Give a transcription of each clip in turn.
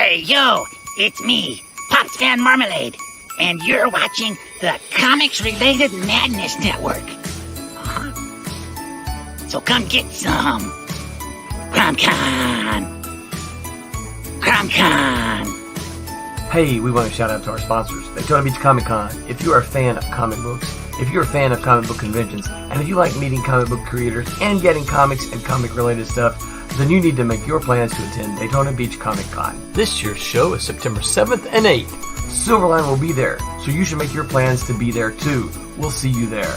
Hey, yo, it's me, Pops Fan Marmalade, and you're watching the Comics-Related Madness Network. So come get some. CromCon. Hey, we want to shout out to our sponsors, Daytona Beach Comic Con. If you are a fan of comic books, if you're a fan of comic book conventions, and if you like meeting comic book creators and getting comics and comic-related stuff, then you need to make your plans to attend Daytona Beach Comic Con. This year's show is September 7th and 8th. Silverline will be there, so you should make your plans to be there too. We'll see you there.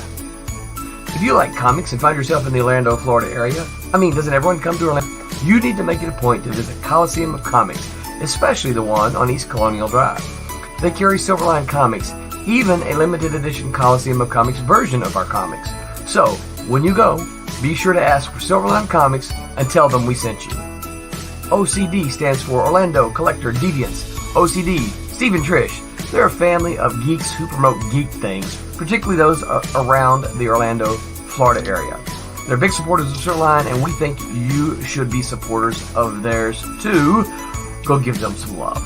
If you like comics and find yourself in the Orlando, Florida area, doesn't everyone come to Orlando? You need to make it a point to visit Coliseum of Comics, especially the one on East Colonial Drive. They carry Silverline comics, even a limited edition Coliseum of Comics version of our comics. So, when you go, be sure to ask for Silverline Comics and tell them we sent you. OCD stands for Orlando Collector Deviants. OCD, Steve and Trish, they're a family of geeks who promote geek things, particularly those around the Orlando, Florida area. They're big supporters of Silverline, and we think you should be supporters of theirs too. Go give them some love.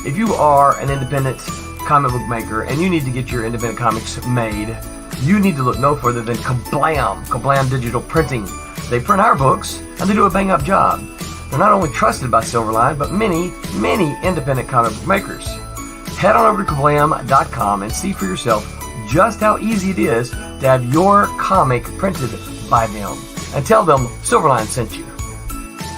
If you are an independent comic book maker and you need to get your independent comics made, you need to look no further than Kablam Digital Printing. They print our books, and they do a bang-up job. They're not only trusted by Silverline, but many, many independent comic book makers. Head on over to Kablam.com and see for yourself just how easy it is to have your comic printed by them. And tell them Silverline sent you.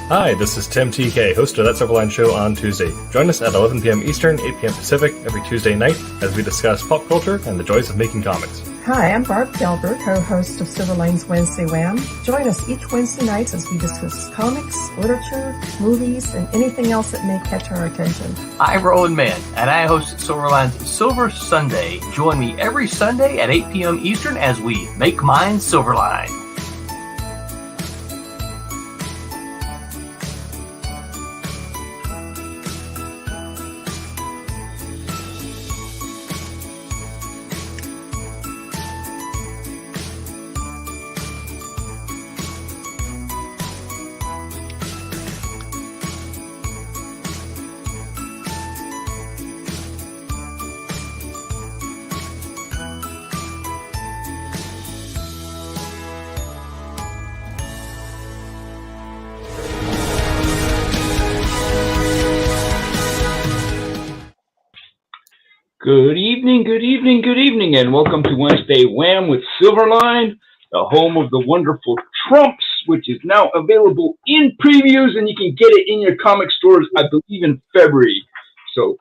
Hi, this is Tim TK, host of That Silverline Show on Tuesday. Join us at 11 p.m. Eastern, 8 p.m. Pacific every Tuesday night as we discuss pop culture and the joys of making comics. Hi, I'm Barb Gilbert, co-host of Silverline's Wednesday Wham. Join us each Wednesday night as we discuss comics, literature, movies, and anything else that may catch our attention. I'm Roland Mann, and I host Silverline's Silver Sunday. Join me every Sunday at 8 p.m. Eastern as we make mine Silverline. Good evening, and welcome to Wednesday Wham with Silverline, the home of the wonderful Trumps, which is now available in previews, and you can get it in your comic stores, I believe, in February. So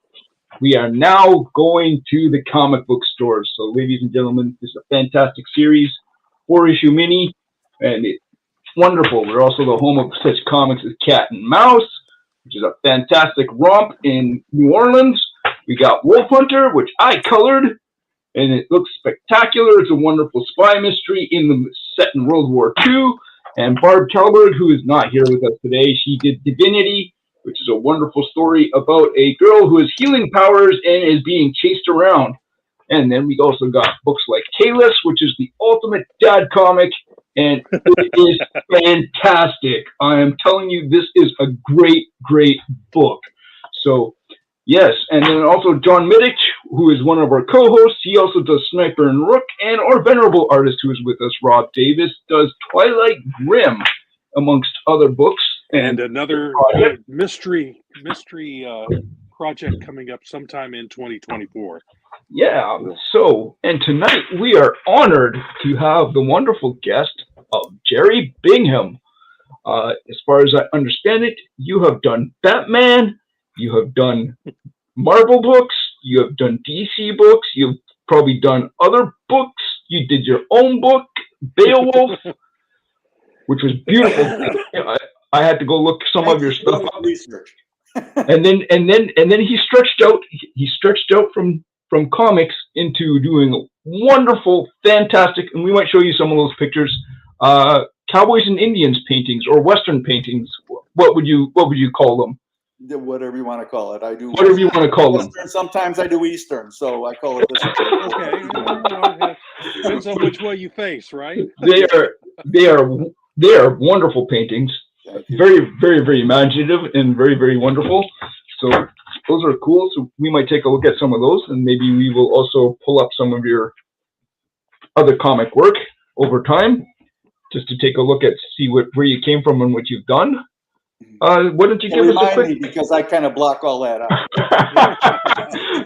we are now going to the comic book stores. So, ladies and gentlemen, this is a fantastic series, 4-issue mini, and it's wonderful. We're also the home of such comics as Cat and Mouse, which is a fantastic romp in New Orleans. We got Wolf Hunter, which I colored, and it looks spectacular. It's a wonderful spy mystery set in World War II. And Barb Talbert, who is not here with us today, she did Divinity, which is a wonderful story about a girl who has healing powers and is being chased around. And then we also got books like Kalis, which is the ultimate dad comic, and it is fantastic. I am telling you, this is a great, great book. So, yes, and then also John Middick, who is one of our co-hosts. He also does Sniper and Rook, and our venerable artist who is with us, Rob Davis, does Twilight Grim, amongst other books. And another mystery project coming up sometime in 2024. Yeah, so, and tonight we are honored to have the wonderful guest of Jerry Bingham. As far as I understand it, you have done Batman, you have done Marvel books, you have done DC books, you've probably done other books, you did your own book, Beowulf, which was beautiful. I had to go look some of your stuff up. Research. and then he stretched out from comics into doing wonderful, fantastic, and we might show you some of those pictures, Cowboys and Indians paintings or Western paintings. What would you call them? Whatever you want to call it. I do whatever you want to call them. Sometimes I do Eastern, so I call it this. Okay. Depends on which way you face, right? They are wonderful paintings. Thank you. Very, very, very imaginative and very, very wonderful. So those are cool. So we might take a look at some of those, and maybe we will also pull up some of your other comic work over time, just to take a look at see where you came from and what you've done. Why don't you give us a Remind quick? me, because I kind of block all that out.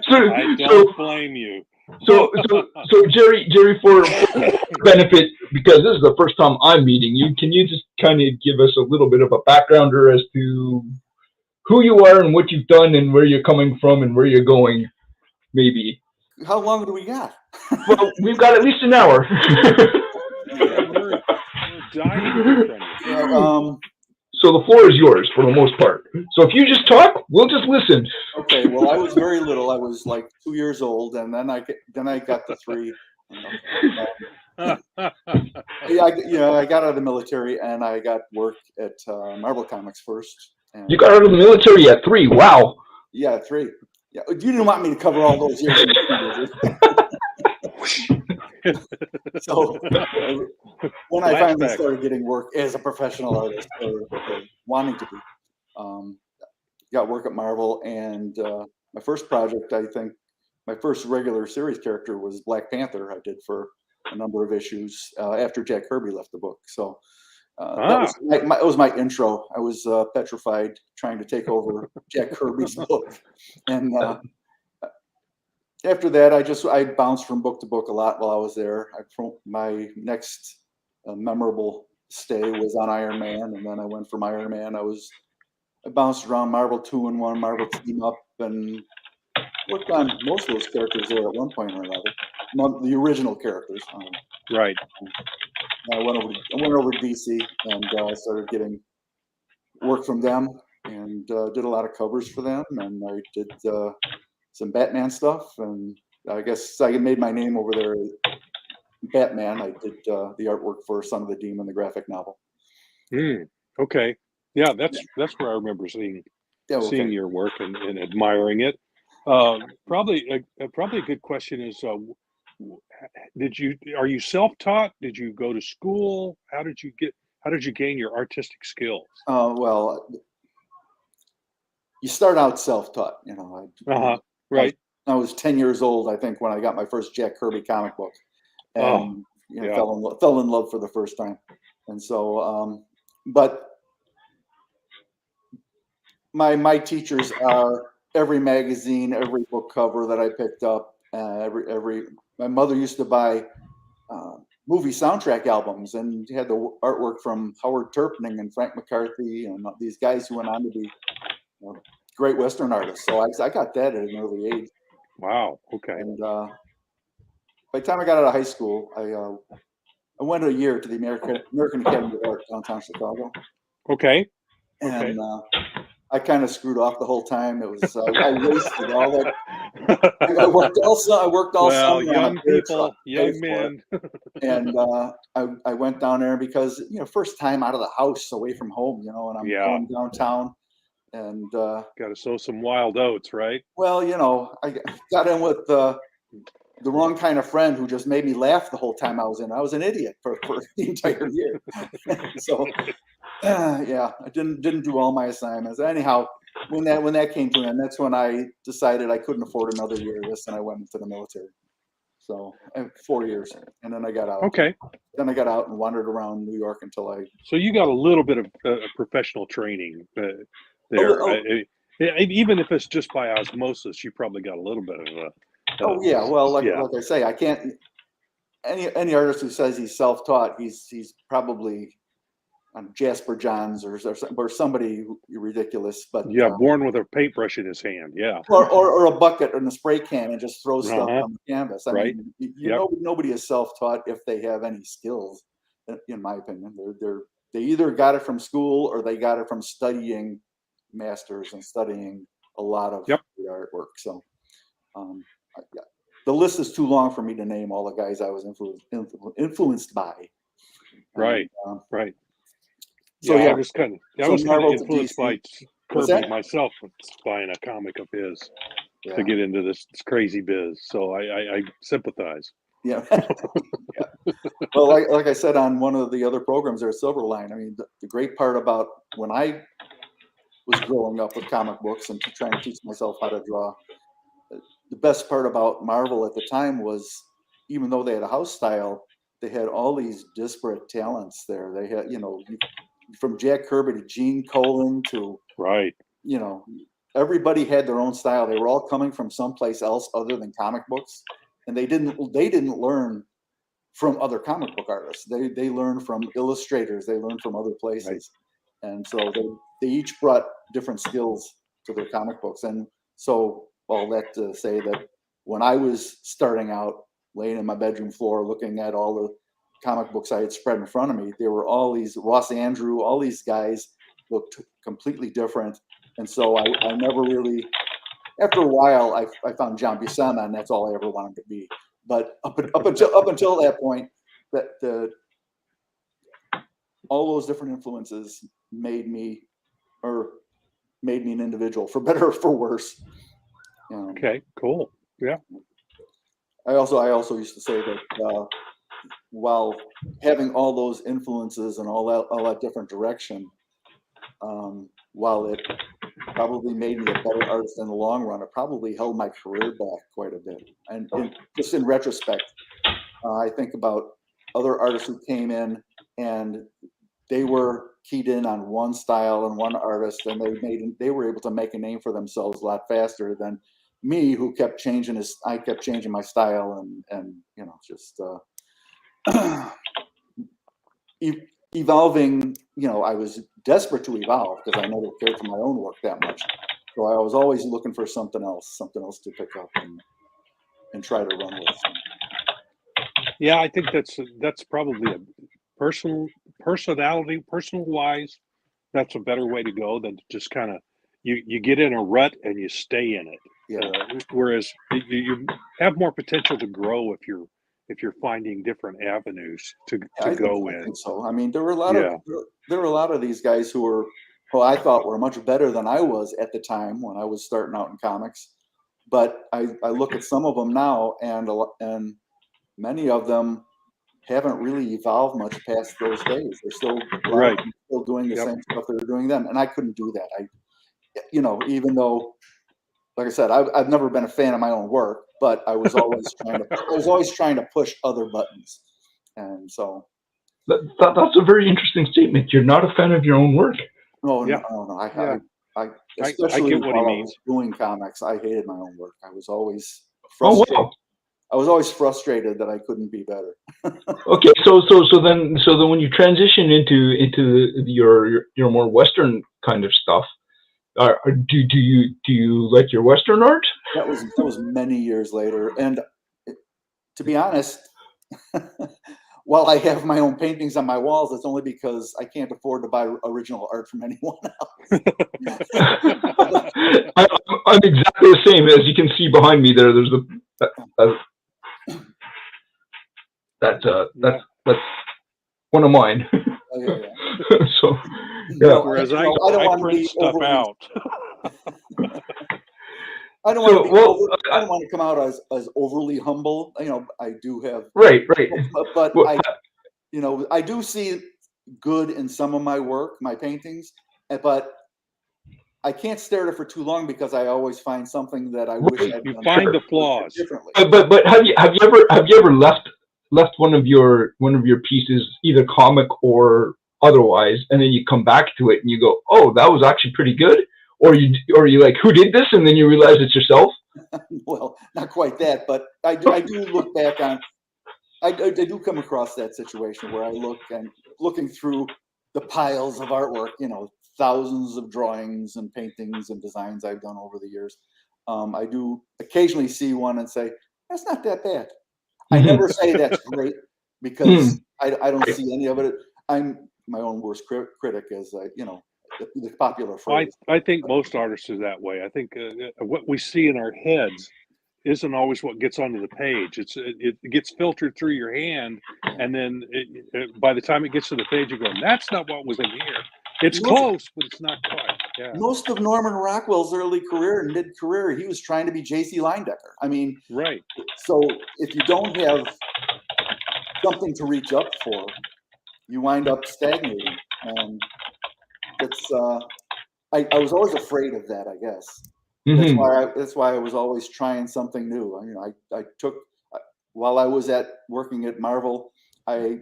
I don't blame you. So Jerry, for benefit, because this is the first time I'm meeting you, can you just kind of give us a little bit of a backgrounder as to who you are and what you've done and where you're coming from and where you're going, maybe? How long do we got? Well, we've got at least an hour. We're dying to hear from you. So the floor is yours for the most part. So if you just talk, we'll just listen. Okay. Well, I was very little. I was like 2 years old, and then I got to 3. I got out of the military, and I got work at Marvel Comics first. And, You got out of the military at 3. Wow. Yeah, 3. Yeah, you didn't want me to cover all those years. So when I finally started getting work as a professional artist, or wanting to be, got work at Marvel, and my first project, I think, my first regular series character was Black Panther. I did for a number of issues after Jack Kirby left the book. So that was my intro. I was petrified trying to take over Jack Kirby's book, and after that, I bounced from book to book a lot while I was there. My next memorable stay was on Iron Man, and then I went from Iron Man. I bounced around Marvel 2-in-1, Marvel Team Up, and worked on most of those characters there at one point or another. Not the original characters. Right. I went over to DC, and I started getting work from them, and did a lot of covers for them, and I did some Batman stuff, and I guess I made my name over there. Batman. I did the artwork for Son of the Demon, the graphic novel. Okay. Yeah, that's where I remember seeing your work and admiring it. Probably a good question is, are you self-taught? Did you go to school? How did you gain your artistic skills? Well, you start out self-taught, Right. I was 10 years old, I think, when I got my first Jack Kirby comic book, and fell in love for the first time. And so, but my teachers are every magazine, every book cover that I picked up. My mother used to buy movie soundtrack albums, and had the artwork from Howard Turpning and Frank McCarthy and these guys who went on to be great Western artists. So I got that at an early age. Wow. Okay. And by the time I got out of high school, I went a year to the American Academy of Art downtown Chicago. Okay. And I kind of screwed off the whole time. It was I wasted all that. I worked all summer. Young people, young men. And I went down there because first time out of the house, away from home, and I'm going downtown. And got to sow some wild oats, right? Well, I got in with the wrong kind of friend who just made me laugh the whole time I was in. I was an idiot for the entire year. So, I didn't do all my assignments. Anyhow, when that came to an end, that's when I decided I couldn't afford another year of this, and I went into the military. So 4 years, and then I got out. Okay. Then I got out and wandered around New York until I. So you got a little bit of professional training there. Even if it's just by osmosis, you probably got a little bit of well, like I say, I can't. Any artist who says he's self-taught, he's probably Jasper Johns or somebody ridiculous. But born with a paintbrush in his hand, or a bucket and a spray can and just throw stuff on the canvas. I mean, nobody is self-taught if they have any skills, in my opinion. They either got it from school or they got it from studying masters and studying a lot of artwork. So the list is too long for me to name all the guys I was influenced by. Right. So I was kind of influenced by Kirby myself, buying a comic of his to get into this crazy biz. So I sympathize. Yeah. Well, like I said on one of the other programs there, Silverline. I mean, the great part about when I was growing up with comic books and trying to teach myself how to draw, the best part about Marvel at the time was, even though they had a house style, they had all these disparate talents there. They had, from Jack Kirby to Gene Colan to, Right. Everybody had their own style. They were all coming from someplace else other than comic books, and they didn't learn from other comic book artists. They learned from illustrators. They learned from other places, right. And so they each brought different skills to their comic books. And so all that to say that when I was starting out, laying in my bedroom floor, looking at all the comic books I had spread in front of me, there were all these Ross Andrew, all these guys looked completely different. And so I never really, after a while, I found John Buscema, and that's all I ever wanted to be. But up until that point, all those different influences made me an individual, for better or for worse. Okay, cool. Yeah. I also used to say that while having all those influences and all that different direction, while it probably made me a better artist in the long run, it probably held my career back quite a bit. And just in retrospect, I think about other artists who came in and they were keyed in on one style and one artist, and they were able to make a name for themselves a lot faster than me, who kept changing I kept changing my style and just evolving. I was desperate to evolve because I never cared for my own work that much. So I was always looking for something else to pick up and try to run with. Yeah, I think that's probably a personal wise, that's a better way to go than to just kind of you get in a rut and you stay in it. Yeah. Whereas you have more potential to grow if you're finding different avenues to go in. I think so. I mean, there were a lot of these guys who I thought were much better than I was at the time when I was starting out in comics. But I look at some of them now, and many of them haven't really evolved much past those days. They're still doing the same stuff they were doing then, and I couldn't do that. Even though, like I said, I've never been a fan of my own work, but I was always trying to push other buttons, and so that's a very interesting statement. You're not a fan of your own work. No. I especially get what while he I means. was doing comics, I hated my own work. I was always frustrated. Oh wow. I was always frustrated that I couldn't be better. Okay, so then when you transition into your more Western kind of stuff, do you like your Western art? That was many years later, and to be honest, while I have my own paintings on my walls, it's only because I can't afford to buy original art from anyone else. I'm exactly the same. As you can see behind me there, there's that's one of mine. Oh, yeah. So, yeah. Whereas I I print stuff out. I don't want to come out as overly humble. I do have right. But I do see good in some of my work, my paintings, but I can't stare at it for too long because I always find something that I wish I'd done find the flaws differently. But have you ever left one of your pieces, either comic or otherwise, and then you come back to it and you go, oh, that was actually pretty good? Or you like, who did this? And then you realize it's yourself? Well, not quite that, but I do look back on, I do come across that situation where I looking through the piles of artwork, thousands of drawings and paintings and designs I've done over the years. I do occasionally see one and say, that's not that bad. I never say that's great because I don't see any of it. I'm my own worst critic, as the popular phrase. I think most artists are that way. I think what we see in our heads isn't always what gets onto the page. It gets filtered through your hand, and then by the time it gets to the page, you go, that's not what was in here. It's close, but it's not quite. Yeah. Most of Norman Rockwell's early career and mid-career, he was trying to be J.C. Leyendecker. I mean, right. So if you don't have something to reach up for, you wind up stagnating. And it's I was always afraid of that, I guess. Mm-hmm. That's why I was always trying something new. I took while I was working at Marvel, I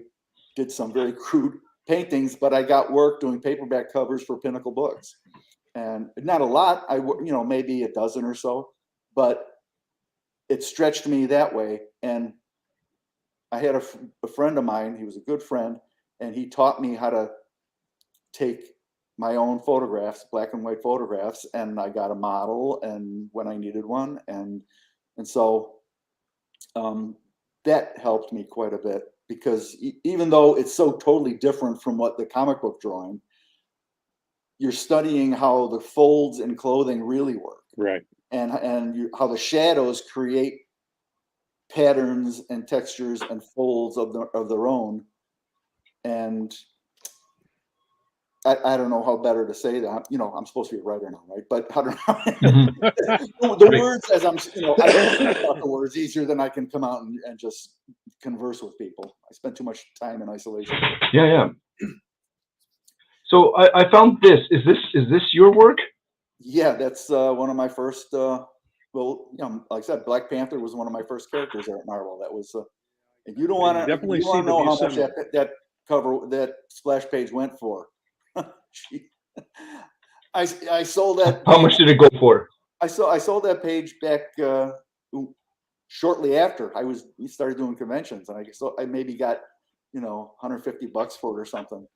did some very crude paintings, but I got work doing paperback covers for Pinnacle Books, and not a lot. Maybe a dozen or so, but it stretched me that way. And I had a friend of mine. He was a good friend, and he taught me how to take my own photographs, black and white photographs, and I got a model and when I needed one, and so that helped me quite a bit, because even though it's so totally different from what the comic book drawing, you're studying how the folds in clothing really work, Right. and how the shadows create patterns and textures and folds of their own. And I don't know how better to say that. I'm supposed to be a writer now, right? But I don't know. The words, as I don't talk the words easier than I can come out and just converse with people. I spend too much time in isolation. Yeah. So I found this. Is this your work? Yeah, that's one of my first. Like I said, Black Panther was one of my first characters there at Marvel. That was. If you don't want to, definitely you want to know how much similar. that splash page went for. I sold that. How much did it go for? I sold that page back shortly after we started doing conventions, and I maybe got $150 for it or something.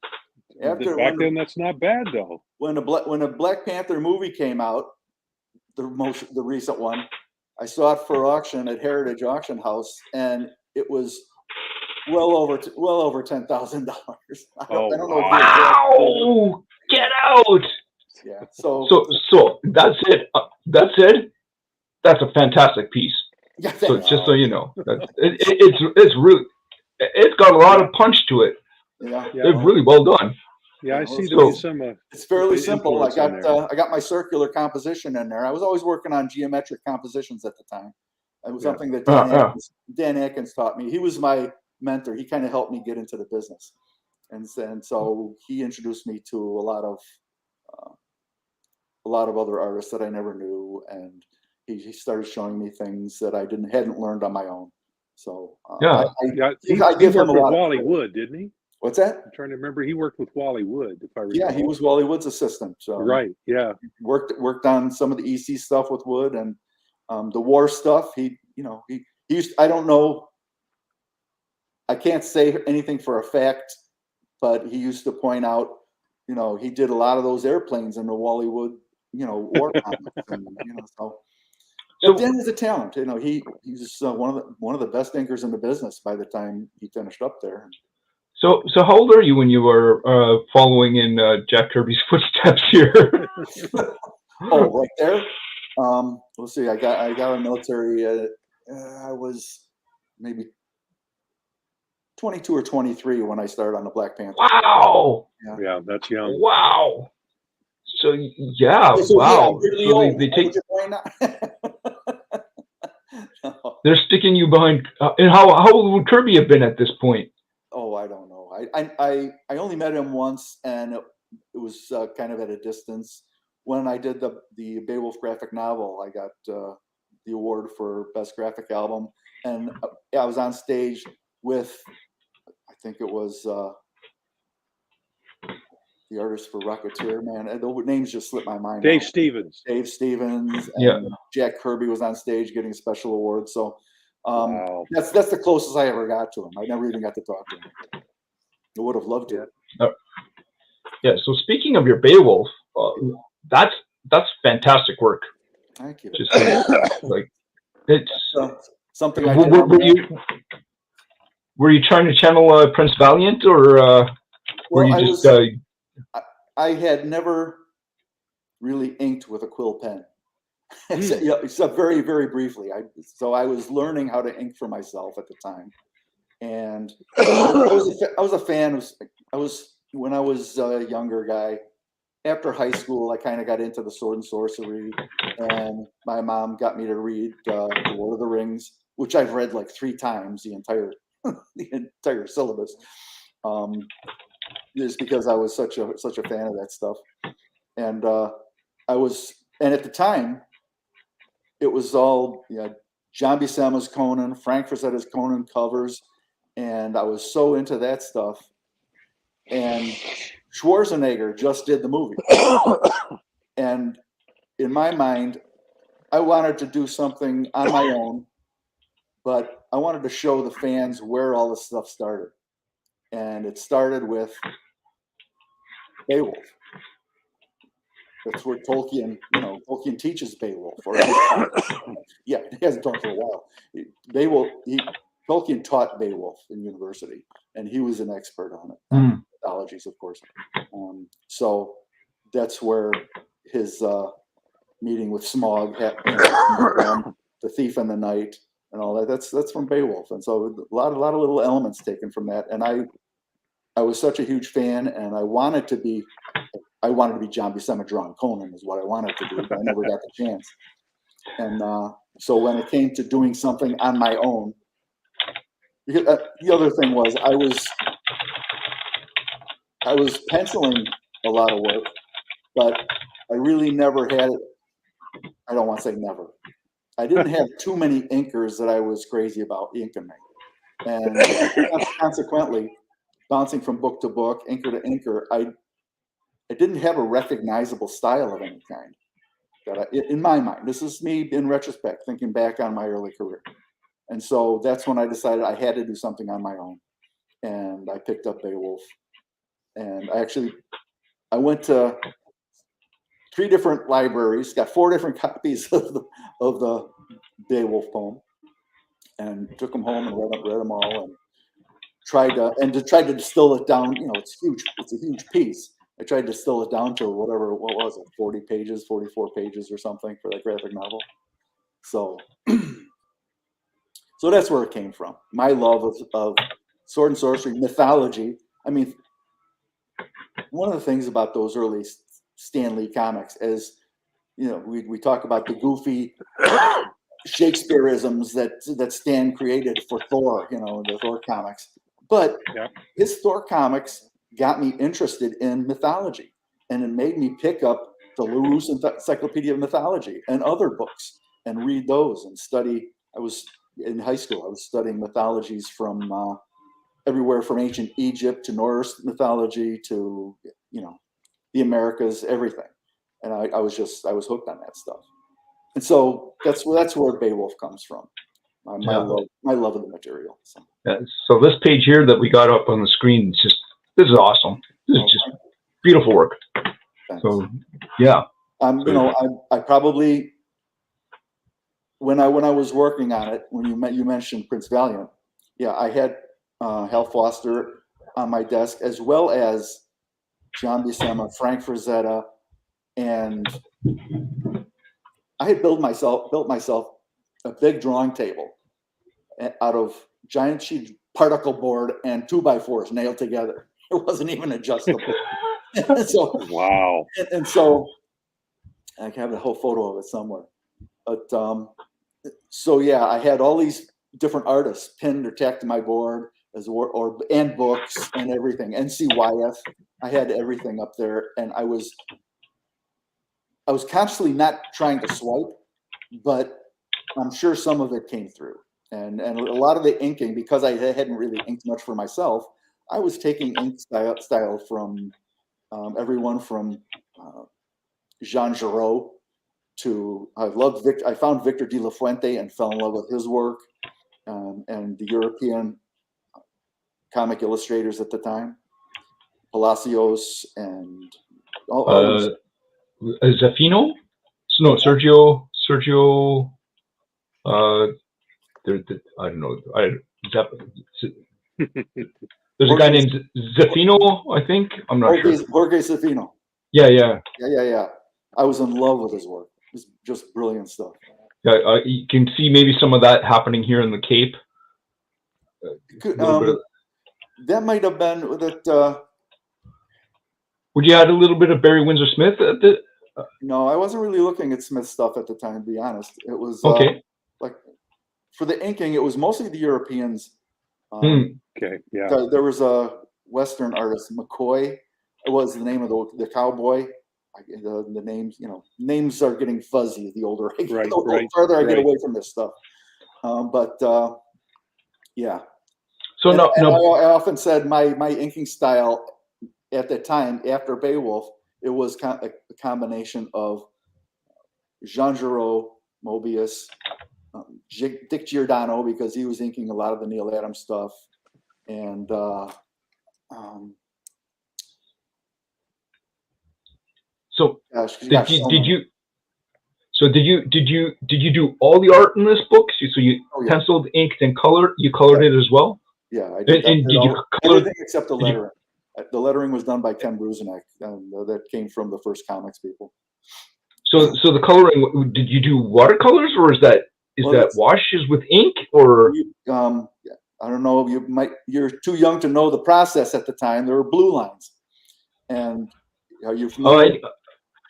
Back then, that's not bad though. When the Black Panther movie came out, the recent one, I saw it for auction at Heritage Auction House, and it was well over $10,000. I don't know. Wow! Get out! Yeah. So that's it. That's it. That's a fantastic piece. Yeah. So just so you know, it's really, it's got a lot of punch to it. Yeah. It's really well done. Yeah, I see some. It's fairly simple. I got my circular composition in there. I was always working on geometric compositions at the time. It was something that Dan Atkins taught me. He was my mentor. He kind of helped me get into the business, and so he introduced me to a lot of other artists that I never knew, and he started showing me things that I hadn't learned on my own. So I give him a lot. Wally Wood, didn't he? What's that? I'm trying to remember. He worked with Wally Wood, if I recall. Yeah, he was Wally Wood's assistant. So right. Yeah. Worked on some of the EC stuff with Wood, and the war stuff. He used. I don't know. I can't say anything for a fact, but he used to point out. He did a lot of those airplanes in the Wally Wood. War comics, and so. But Dan is a talent. He's one of the best inkers in the business by the time he finished up there. So how old are you when you were following in Jack Kirby's footsteps here? Oh, right there. Let's see. I got out of the military. I was maybe 22 or 23 when I started on the Black Panther. Wow. Yeah, that's young. Wow. So yeah, wow. Really so they take. They're sticking you behind. And how old would Kirby have been at this point? Oh, I don't know. I only met him once, and it was kind of at a distance. When I did the Beowulf graphic novel, I got the award for best graphic album, and I was on stage with, I think it was the artist for Rocketeer. Man, the names just slipped my mind. Dave Stevens. And Jack Kirby was on stage getting a special award. So wow. That's the closest I ever got to him. I never even got to talk to him. I would have loved to. Yeah. So speaking of your Beowulf, that's fantastic work. Thank you. Just like it's something. Were you trying to channel Prince Valiant, or were you just? I had never really inked with a quill pen, except very, very briefly. So I was learning how to ink for myself at the time. And I was a fan. When I was a younger guy, after high school, I kind of got into the sword and sorcery, and my mom got me to read The Lord of the Rings, which I've read like 3 times, the entire syllabus. just because I was such a fan of that stuff. And and at the time, it was all John Buscema's Conan, Frank Frazetta's Conan covers, and I was so into that stuff. And Schwarzenegger just did the movie, and in my mind, I wanted to do something on my own, but I wanted to show the fans where all this stuff started. And it started with Beowulf. That's where Tolkien teaches Beowulf. Yeah, he hasn't taught for a while. Tolkien taught Beowulf in university, and he was an expert on it, mythologies, of course. So that's where his meeting with Smaug, the thief in the night, and all that. That's from Beowulf, and so a lot of little elements taken from that. And I was such a huge fan, and I wanted to be John Buscema drawing Conan is what I wanted to do, but I never got the chance. And so when it came to doing something on my own, because, the other thing was I was penciling a lot of work, but I really never had. I don't want to say never. I didn't have too many inkers that I was crazy about inking me, and consequently, bouncing from book to book, inker to inker, I didn't have a recognizable style of any kind. In my mind, this is me in retrospect, thinking back on my early career. And so that's when I decided I had to do something on my own. And I picked up Beowulf. And I went to 3 different libraries, got 4 different copies of the Beowulf poem, and took them home and read them all, and tried to distill it down. It's huge. It's a huge piece. I tried to distill it down to what was it, 40 pages, 44 pages or something for that graphic novel. So that's where it came from. My love of sword and sorcery, mythology. I mean, one of the things about those early Stan Lee comics is, we talk about the goofy Shakespeareisms that Stan created for Thor, the Thor comics. But his Thor comics got me interested in mythology, and it made me pick up the LaRousse Encyclopedia of Mythology and other books and read those and study. I was in high school. I was studying mythologies from everywhere from ancient Egypt to Norse mythology to the Americas, everything. And I was hooked on that stuff. And so that's where Beowulf comes from. My love of the material. So. Yeah, so this page here that we got up on the screen this is awesome. This is just beautiful work. Thanks. So yeah. I probably when I was working on it, when you mentioned Prince Valiant, I had Hal Foster on my desk, as well as John Buscema, Frank Frazetta, and I had built myself a big drawing table out of giant sheet particle board and 2x4s nailed together. It wasn't even adjustable. So wow. And so I have a whole photo of it somewhere. But I had all these different artists pinned or tacked to my board and books and everything. NCYF. I had everything up there, and I was consciously not trying to swipe, but I'm sure some of it came through. And a lot of the inking, because I hadn't really inked much for myself, I was taking ink style from everyone from Jean Giraud to I found Victor de la Fuente and fell in love with his work, and the European comic illustrators at the time, Palacios and Zafino? No, Sergio. I don't know. There's a guy named Zafino, I think. I'm not sure. Jorge Zafino. Yeah. I was in love with his work. It was just brilliant stuff. Yeah, you can see maybe some of that happening here in the Cape. That might have been that. Would you add a little bit of Barry Windsor Smith at the? No, I wasn't really looking at Smith stuff at the time, to be honest. It was okay. Like for the inking, it was mostly the Europeans. Okay, yeah. There was Western artist, McCoy. It was the name of the cowboy. The names, names are getting fuzzy the older I get, the farther I get away from this stuff. Yeah. So and no. I often said my inking style at that time, after Beowulf, it was a combination of Jean Giraud, Mobius, Dick Giordano, because he was inking a lot of the Neil Adams stuff, and so did you do all the art in this book? So you penciled, inked, and colored. You colored it as well. Yeah, I did. And did you color everything except the lettering? The lettering was done by Ken Bruzenek, that came from the First Comics people. So the coloring, did you do watercolors, or is that washes with ink, or? I don't know. You're too young to know the process at the time. There were blue lines, and are you familiar?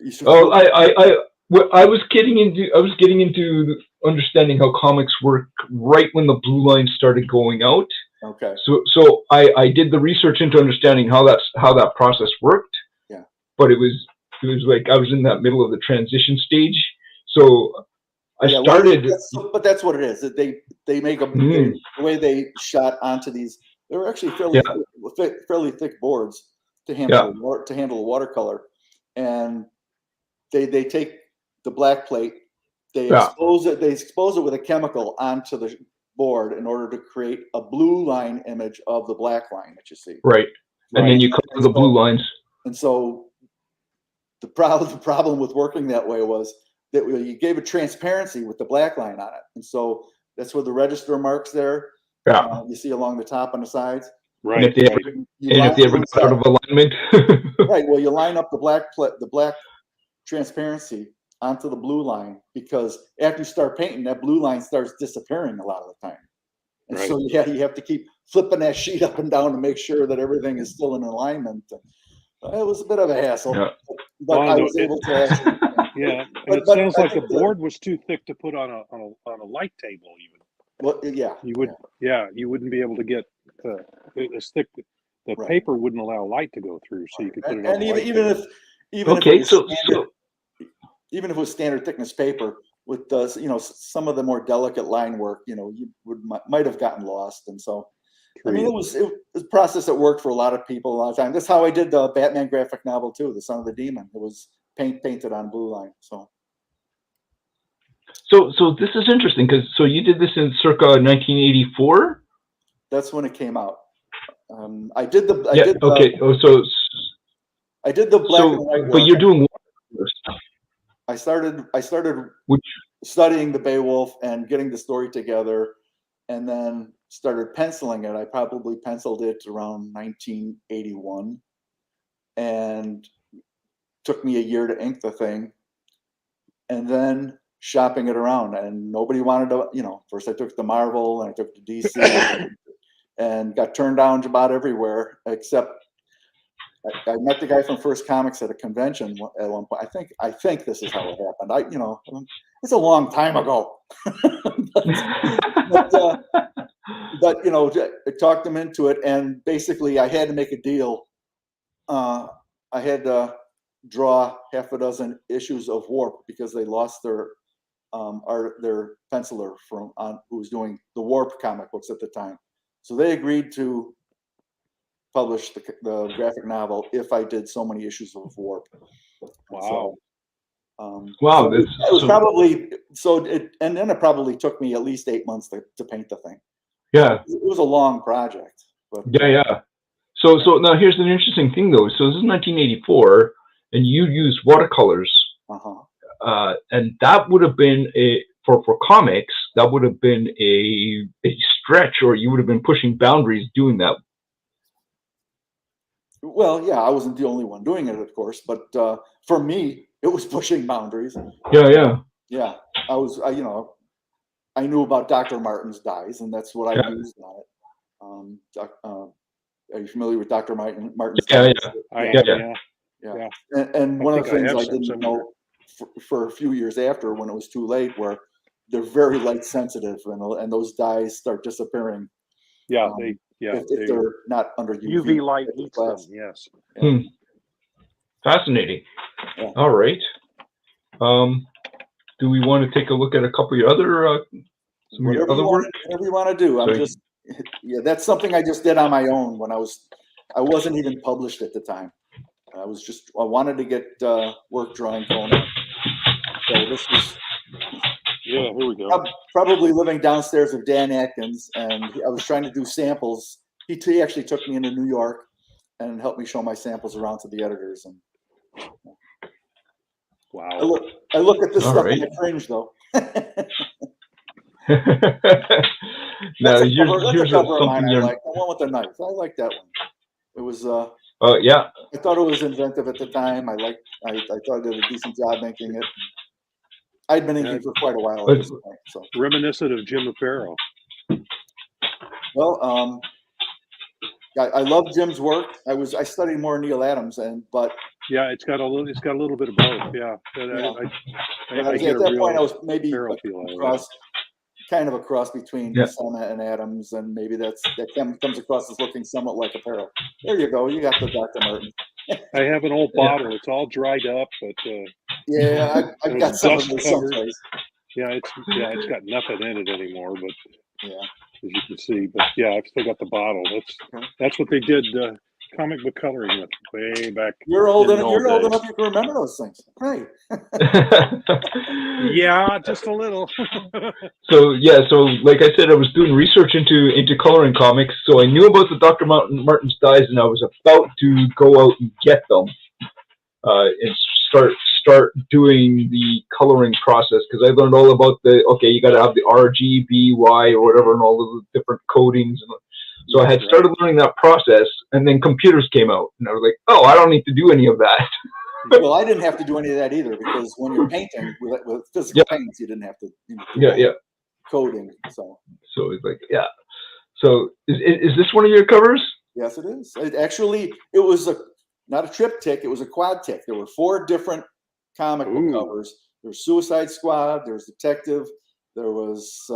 I was getting into understanding how comics work right when the blue line started going out. Okay. So I did the research into understanding how that process worked. Yeah. But it was like I was in that middle of the transition stage. So I started. But that's what it is. They make the way they shot onto these. They were actually fairly thick boards to handle the watercolor, and they take the black plate. They expose it with a chemical onto the board in order to create a blue line image of the black line that you see. Right. And then you color the blue lines. And so the problem with working that way was that you gave it transparency with the black line on it. And so that's where the register marks there. Yeah. You see along the top and the sides. Right. And if they ever got out of alignment. Right. Well, you line up the black transparency onto the blue line, because after you start painting, that blue line starts disappearing a lot of the time. And so you have to keep flipping that sheet up and down to make sure that everything is still in alignment. It was a bit of a hassle, but I was able to actually. Yeah, and it sounds like the board was too thick to put on a light table even. Well, yeah. You wouldn't be able to get as thick. The paper wouldn't allow light to go through, so you could put it on. And even if it was standard thickness paper, with some of the more delicate line work, you might have gotten lost. And so, I mean, it was a process that worked for a lot of people a lot of time. That's how I did the Batman graphic novel too, The Son of the Demon. It was painted on blue line. So this is interesting, because you did this in circa 1984. That's when it came out. I did the black and white work. But you're doing. I started studying the Beowulf and getting the story together, and then started penciling it. I probably penciled it around 1981, and took me a year to ink the thing, and then shopping it around. And nobody wanted to, first I took it to Marvel, and I took it to DC, and got turned down about everywhere, except I met the guy from First Comics at a convention at one point. I think this is how it happened. It's a long time ago. but I talked them into it, and basically I had to make a deal. I had to draw half a dozen issues of Warp, because they lost their penciler who was doing the Warp comic books at the time. So they agreed to publish the graphic novel if I did so many issues of Warp. Wow. Wow. It was probably and then it probably took me at least 8 months to paint the thing. Yeah. It was a long project. But, yeah. So now here's an interesting thing though. So this is 1984, and you used watercolors. And that would have been for comics, that would have been a stretch, or you would have been pushing boundaries doing that. Well, yeah, I wasn't the only one doing it, of course, but for me, it was pushing boundaries. Yeah. I was, I knew about Dr. Martin's dyes, and that's what I used on it. Are you familiar with Dr. Martin's dyes? Yeah. And one of the things I didn't know for a few years after, when it was too late, where they're very light sensitive, and those dyes start disappearing. Yeah, Yeah, if they're not under UV light heats them. glass. Yes. Yeah. Fascinating. Yeah. All right. Do we want to take a look at a couple of your other some of your other work? Whatever you want to do. I'm just that's something I just did on my own when I wasn't even published at the time. I wanted to get work drawing Conan. So this was here we go. Probably living downstairs of Dan Atkins, and I was trying to do samples. He actually took me into New York and helped me show my samples around to the editors. And wow, I look at this stuff and I cringe though. Now here's something I like. The one with the knife. I like that one. It was. Yeah. I thought it was inventive at the time. I thought I did a decent job making it. I'd been inking for quite a while at this point. So reminiscent of Jim Aparo. Well, I love Jim's work. I studied more Neil Adams, but yeah, it's got a little bit of both. Yeah, at that point I was maybe kind of a cross between Buscema and Adams, and maybe that comes across as looking somewhat like Aparo. There you go. You got the Dr. Martin. I have an old bottle. It's all dried up, but I've got some of this someplace. Yeah, it's got nothing in it anymore, but yeah, as you can see. But yeah, I've still got the bottle. That's what they did comic book coloring with way back. You're old enough. You can remember those things, right? Yeah, just a little. So like I said, I was doing research into coloring comics, so I knew about the Dr. Martin's dies, and I was about to go out and get them and start doing the coloring process, because I learned all about you got to have the RGBY or whatever, and all of the different coatings. So I had started learning that process, and then computers came out, and I was like, oh, I don't need to do any of that. Well, I didn't have to do any of that either, because when you're painting with physical paints, you didn't have to do coding. So it's like, So is this one of your covers? Yes, it is. It was not a triptych, it was a quadtych. There were 4 different comic book covers. There was Suicide Squad, there was Detective, there was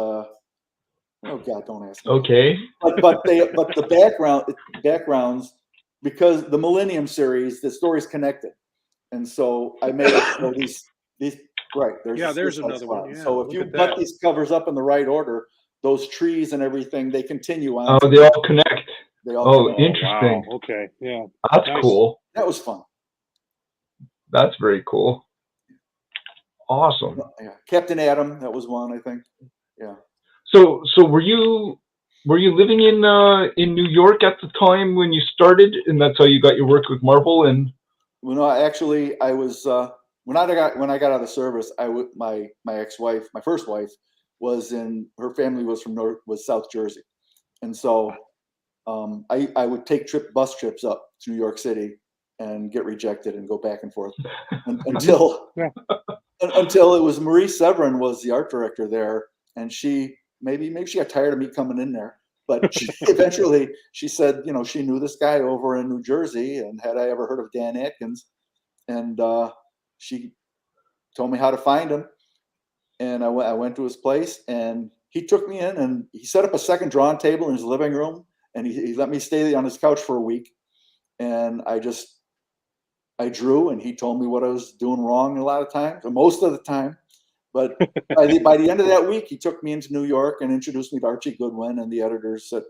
oh God, don't ask me. Okay. But the backgrounds, because the Millennium series, the story's connected. And so I made these right. There's another one. Yeah, so if you put these covers up in the right order, those trees and everything, they continue on. Oh, they all connect. Interesting. Wow. Okay. Yeah. That's cool. That was fun. That's very cool. Awesome. Yeah. Captain Atom, that was one, I think. Yeah. So were you living in New York at the time when you started, and that's how you got your work with Marvel? And well, no, actually, I was when I got out of the service. My ex-wife, my first wife, her family was from South Jersey, and so I would take bus trips up to New York City and get rejected and go back and forth until it was Marie Severin was the art director there, and maybe she got tired of me coming in there. But eventually she said, she knew this guy over in New Jersey, and had I ever heard of Dan Atkins? And she told me how to find him. And I went to his place, and he took me in, and he set up a second drawing table in his living room, and he let me stay on his couch for a week. And I drew, and he told me what I was doing wrong a lot of times, or most of the time. But by the end of that week, he took me into New York and introduced me to Archie Goodwin and the editors at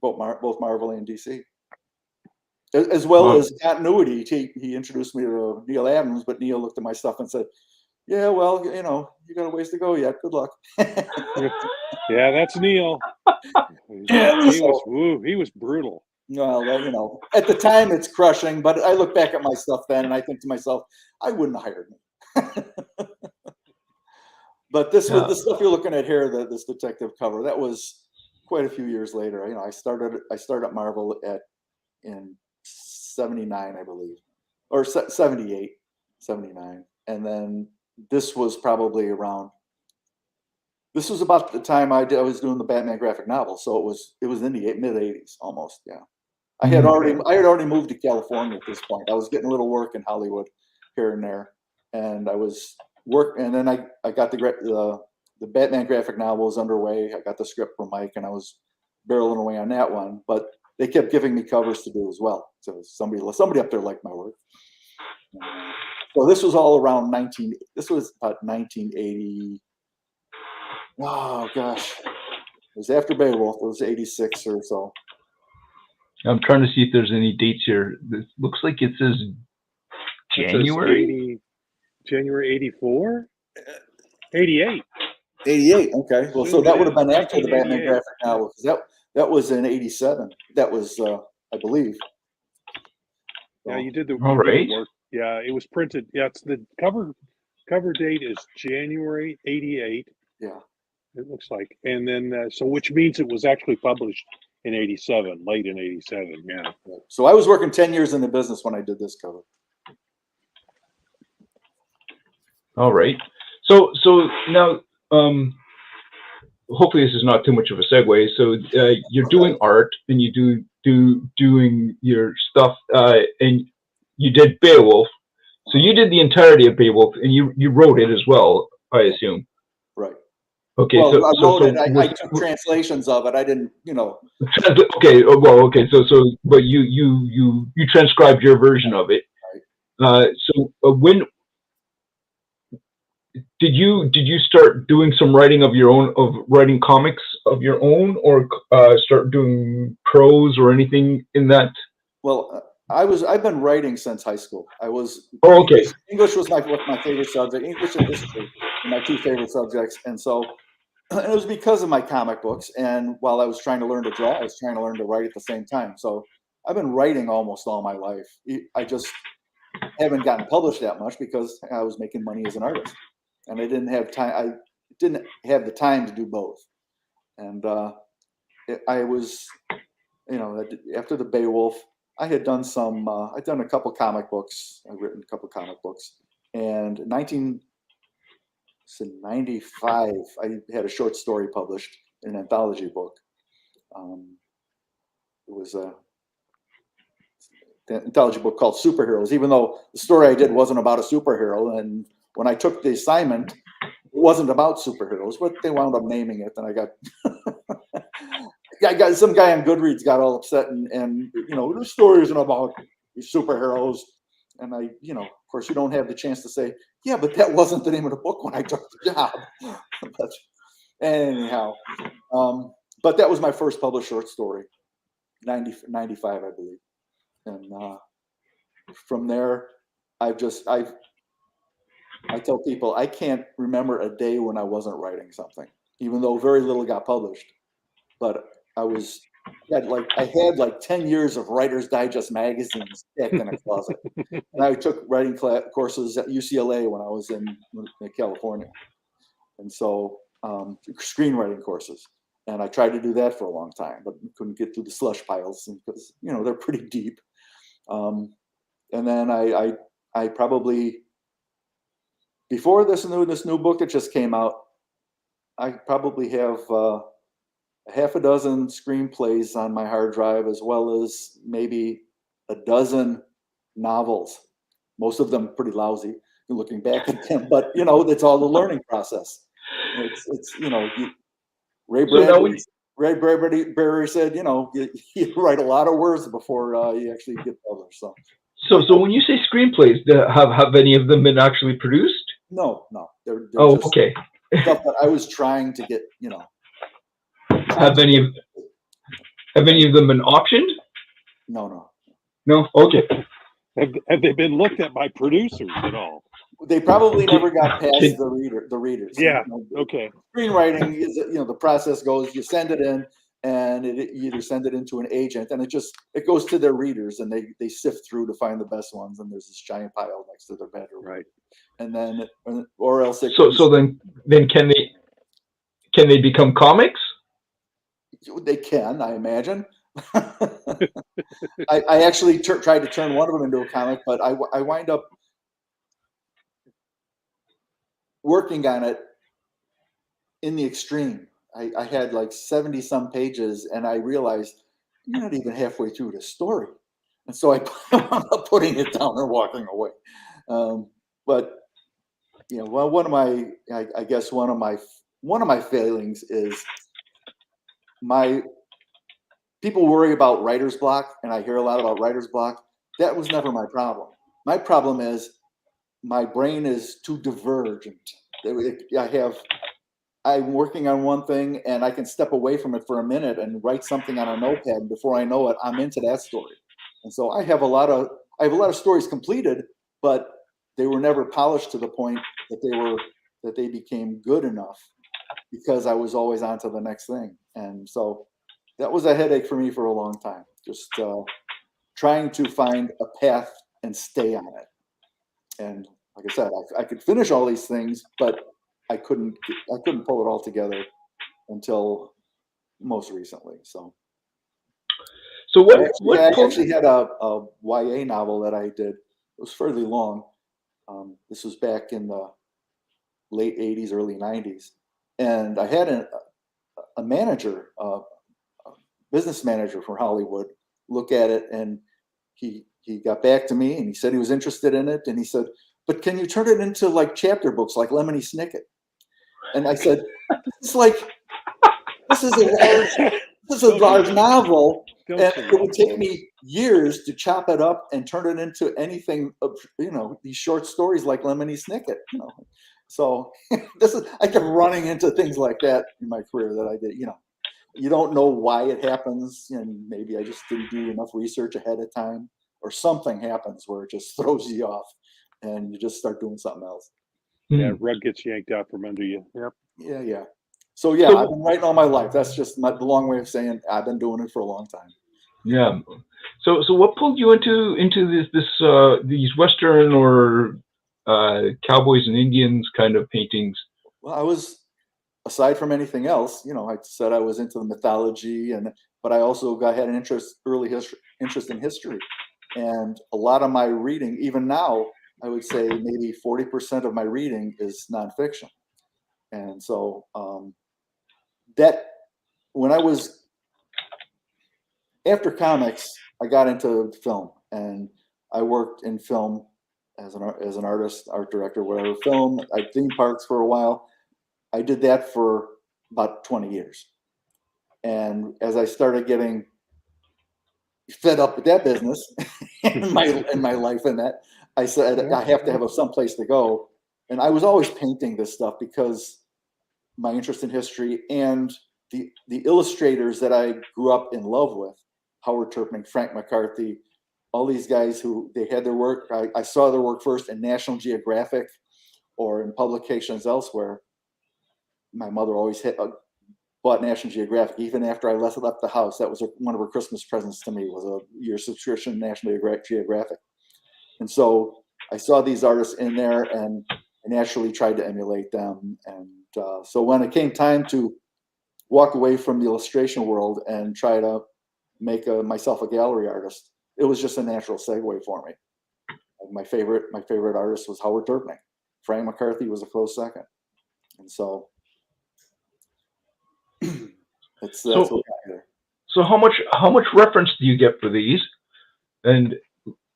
both Marvel and DC, as well as continuity. He introduced me to Neil Adams, but Neil looked at my stuff and said, "Yeah, well, you got a ways to go yet. Good luck." Yeah, that's Neil. He was brutal. Well, at the time it's crushing, but I look back at my stuff then and I think to myself, I wouldn't have hired me. But the stuff you're looking at here, this detective cover, that was quite a few years later. I started at Marvel in 79, I believe, or 78, 79. And then this was probably this was about the time I was doing the Batman graphic novel. So it was in the mid 80s almost. Yeah. I had already moved to California at this point. I was getting a little work in Hollywood here and there. And I was and then I got the Batman graphic novel was underway. I got the script from Mike, and I was barreling away on that one, but they kept giving me covers to do as well. So somebody up there liked my work. So this was all around this was about 1980. Oh gosh, it was after Beowulf. It was 86 or so. I'm trying to see if there's any dates here. It looks like it says January. January 84? 88. 88. Okay. Well, so that would have been after the Batman graphic novel, because that was in 87. That was, I believe. Yeah, you did the All right. work. Yeah, it was printed. Yeah, it's the cover date is January 88. Yeah. It looks like. And then, so which means it was actually published in 87, late in 87. Yeah. So I was working 10 years in the business when I did this cover. All right. So now, hopefully this is not too much of a segue. So you're doing art, and you doing your stuff, and you did Beowulf. So you did the entirety of Beowulf, and you wrote it as well, I assume. Right. Okay. Well, so, I wrote it. I took was, translations of it. I didn't, Okay. Well, okay. So, but you transcribed your version of it. Right. So when did you start doing some writing of your own, of writing comics of your own, or start doing prose or anything in that? Well, I've been writing since high school. I was. Oh, okay. English was my favorite subject. English and history were my two favorite subjects, and so it was because of my comic books. And while I was trying to learn to draw, I was trying to learn to write at the same time. So I've been writing almost all my life. I just haven't gotten published that much because I was making money as an artist, and I didn't have time. I didn't have the time to do both. And I was, after the Beowulf, I had done I'd done a couple comic books. I'd written a couple comic books. And 1995, I had a short story published in an anthology book. It was an anthology book called Superheroes, even though the story I did wasn't about a superhero. And when I took the assignment, it wasn't about superheroes, but they wound up naming it. And I got some guy on Goodreads got all upset and the story isn't about superheroes. And of course, you don't have the chance to say, yeah, but that wasn't the name of the book when I took the job. But anyhow, but that was my first published short story, 95, I believe. And from there, I tell people I can't remember a day when I wasn't writing something, even though very little got published. But I had like 10 years of Writer's Digest magazines stacked in a closet. And I took writing courses at UCLA when I was in California. And so screenwriting courses. And I tried to do that for a long time, but couldn't get through the slush piles because, they're pretty deep. And then I probably, before this new book that just came out, I probably have a half a dozen screenplays on my hard drive, as well as maybe a dozen novels. Most of them pretty lousy, looking back at them, but it's all the learning process. Ray Bradbury said, you write a lot of words before you actually get published. So when you say screenplays, have any of them been actually produced? No, they're just okay. Stuff that I was trying to get, Have any of them been optioned? No. Okay. Have they been looked at by producers at all? They probably never got past the readers. Yeah. Okay. Screenwriting is, the process goes, you send it in, and you either send it into an agent, and it goes to their readers, and they sift through to find the best ones, and there's this giant pile next to their bedroom. Right. And then, or else it. So then can they become comics? They can, I imagine. I actually tried to turn one of them into a comic, but I wind up working on it in the extreme. I had like 70 some pages, and I realized you're not even halfway through the story. And so I wound up putting it down and walking away. But one of my failings is my people worry about writer's block, and I hear a lot about writer's block. That was never my problem. My problem is my brain is too divergent. I'm working on one thing and I can step away from it for a minute and write something on a notepad, and before I know it, I'm into that story. And so I have a lot of stories completed, but they were never polished to the point that they became good enough, because I was always on to the next thing. And so that was a headache for me for a long time, just trying to find a path and stay on it. And like I said, I could finish all these things, but I couldn't pull it all together until most recently. So I actually had a YA novel that I did. It was fairly long. This was back in the late 80s, early 90s. And I had a manager, a business manager from Hollywood, look at it, and he got back to me and he said he was interested in it. And he said, but can you turn it into like chapter books like Lemony Snicket? And I said, this is a large novel, and it would take me years to chop it up and turn it into anything of, these short stories like Lemony Snicket, So I kept running into things like that in my career that I did, you don't know why it happens, and maybe I just didn't do enough research ahead of time, or something happens where it just throws you off and you just start doing something else. Yeah, rug gets yanked out from under you. Yep. Yeah. So I've been writing all my life. That's just the long way of saying I've been doing it for a long time. Yeah. So what pulled you into these Western or cowboys and Indians kind of paintings? Well, I was, aside from anything else, I said I was into the mythology, but I also had an early interest in history, and a lot of my reading, even now, I would say maybe 40% of my reading is nonfiction. And so that when I was after comics, I got into film, and I worked in film as an artist, art director, whatever. Film, I theme parks for a while. I did that for about 20 years. And as I started getting fed up with that business and my life in that, I said, I have to have some place to go. And I was always painting this stuff because my interest in history and the illustrators that I grew up in love with, Howard Turpin, Frank McCarthy, all these guys who they had their work. I saw their work first in National Geographic or in publications elsewhere. My mother always bought National Geographic even after I left the house. That was one of her Christmas presents to me, was a year subscription to National Geographic. And so I saw these artists in there, and I naturally tried to emulate them. And so when it came time to walk away from the illustration world and try to make myself a gallery artist, it was just a natural segue for me. My favorite artist was Howard Turpin. Frank McCarthy was a close second. And so that's what got here. So how much reference do you get for these? And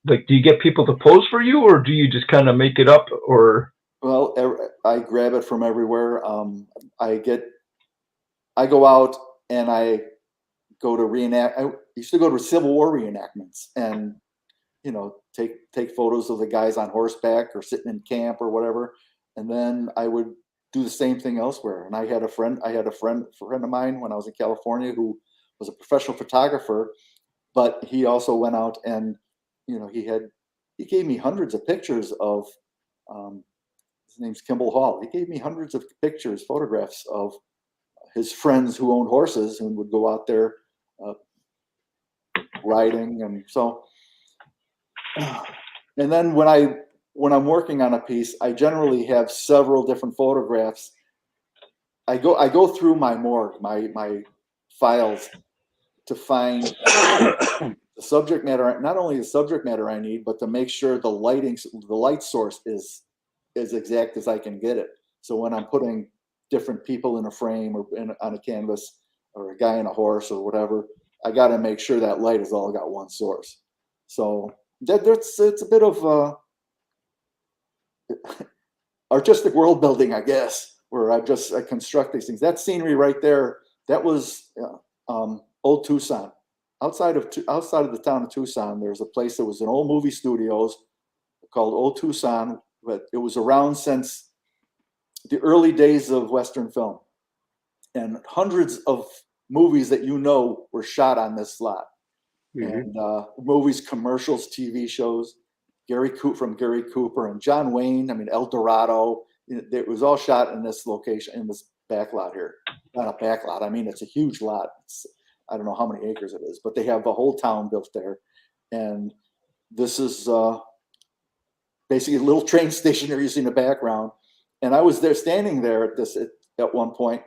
like, do you get people to pose for you, or do you just kind of make it up? Or well, I grab it from everywhere. I go out and I go to I used to go to Civil War reenactments and take photos of the guys on horseback or sitting in camp or whatever, and then I would do the same thing elsewhere. And I had a friend of mine when I was in California who was a professional photographer, but he also went out and he gave me hundreds of pictures of his name's Kimball Hall. He gave me hundreds of photographs of his friends who owned horses and would go out there riding. And so, and then when I'm working on a piece, I generally have several different photographs. I go through my morgue, my files, to find the subject matter, not only the subject matter I need, but to make sure the light source is as exact as I can get it. So when I'm putting different people in a frame or on a canvas, or a guy in a horse or whatever, I got to make sure that light has all got one source. So it's a bit of artistic world building, I guess, where I construct these things. That scenery right there, that was old Tucson. outside of the town of Tucson, there's a place that was an old movie studios called Old Tucson, but it was around since the early days of Western film, and hundreds of movies that were shot on this lot. And movies, commercials, TV shows, from Gary Cooper and John Wayne. I mean, El Dorado. It was all shot in this location, in this back lot here. Not a back lot. I mean, it's a huge lot. I don't know how many acres it is, but they have the whole town built there. And this is basically a little train station there you see in the background. And I was there, standing there at one point,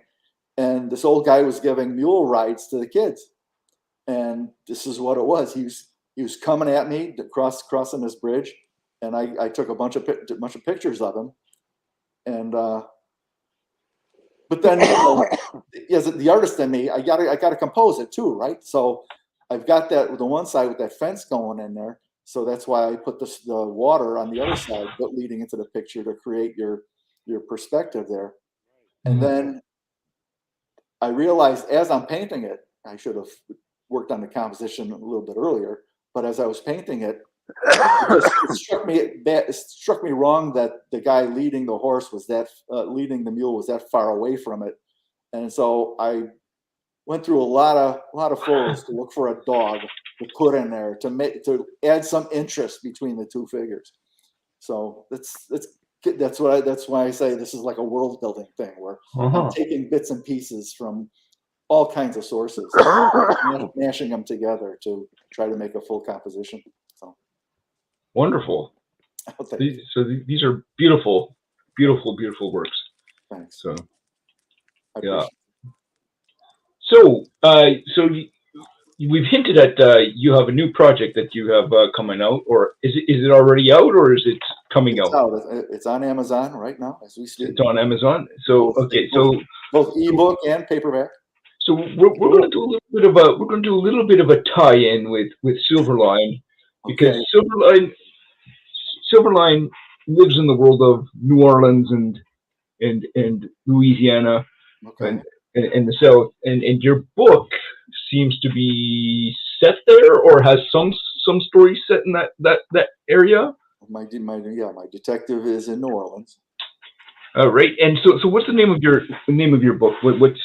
and this old guy was giving mule rides to the kids. And this is what it was. He was coming at me crossing this bridge, and I took a bunch of pictures of him. And but then as the artist in me, I gotta compose it too, right? So I've got that with the one side with that fence going in there. So that's why I put the water on the other side, but leading into the picture to create your perspective there. And then I realized as I'm painting it, I should have worked on the composition a little bit earlier, but as I was painting it, it struck me wrong that the guy leading the horse leading the mule was that far away from it. And so I went through a lot of photos to look for a dog to put in there to add some interest between the two figures. So that's why I say this is like a world building thing where I'm taking bits and pieces from all kinds of sources, mashing them together to try to make a full composition. So wonderful. So these are beautiful, beautiful, beautiful works. Thanks. So yeah. So we've hinted at you have a new project that you have coming out, or is it already out, or is it coming out? It's on Amazon right now as we speak. It's on Amazon. So both ebook and paperback. So we're going to do a little bit of a tie-in with Silverline, because Silverline lives in the world of New Orleans and Louisiana and the South, and your book seems to be set there, or has some stories set in that area. My detective is in New Orleans. Right, and so what's the name of your book? What's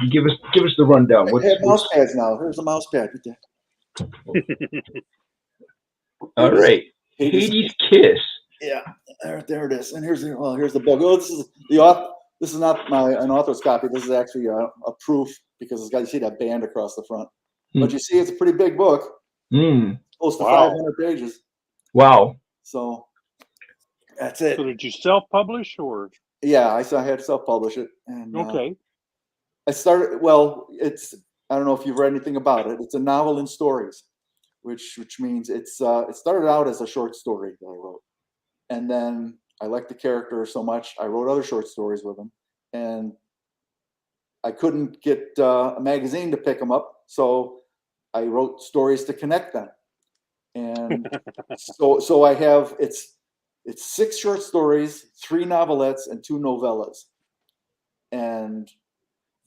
give us the rundown. I have mouse pads now. Here's a mouse pad. All right, Hades Kiss. Yeah, there it is. And here's the book. Oh, this is the author. This is not an author's copy. This is actually a proof, because it's got, you see that band across the front. But you see, it's a pretty big book. Close to 500 pages. Wow. So that's it. So did you self-publish, or? Yeah, I had to self-publish it. And, okay. I started. Well, I don't know if you've read anything about it. It's a novel in stories, which means it started out as a short story that I wrote, and then I liked the character so much I wrote other short stories with him, and I couldn't get a magazine to pick them up, so I wrote stories to connect them, and so I have it's 6 short stories, 3 novelettes, and 2 novellas, and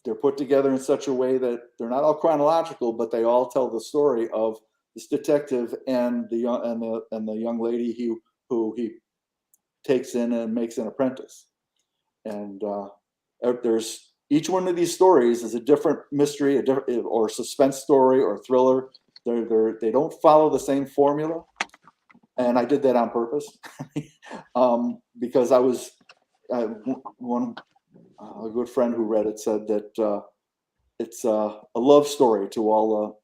they're put together in such a way that they're not all chronological, but they all tell the story of this detective and the young lady who he takes in and makes an apprentice. And there's each one of these stories is a different mystery, or suspense story, or thriller. They don't follow the same formula, and I did that on purpose because I was a good friend who read it said that it's a love story to all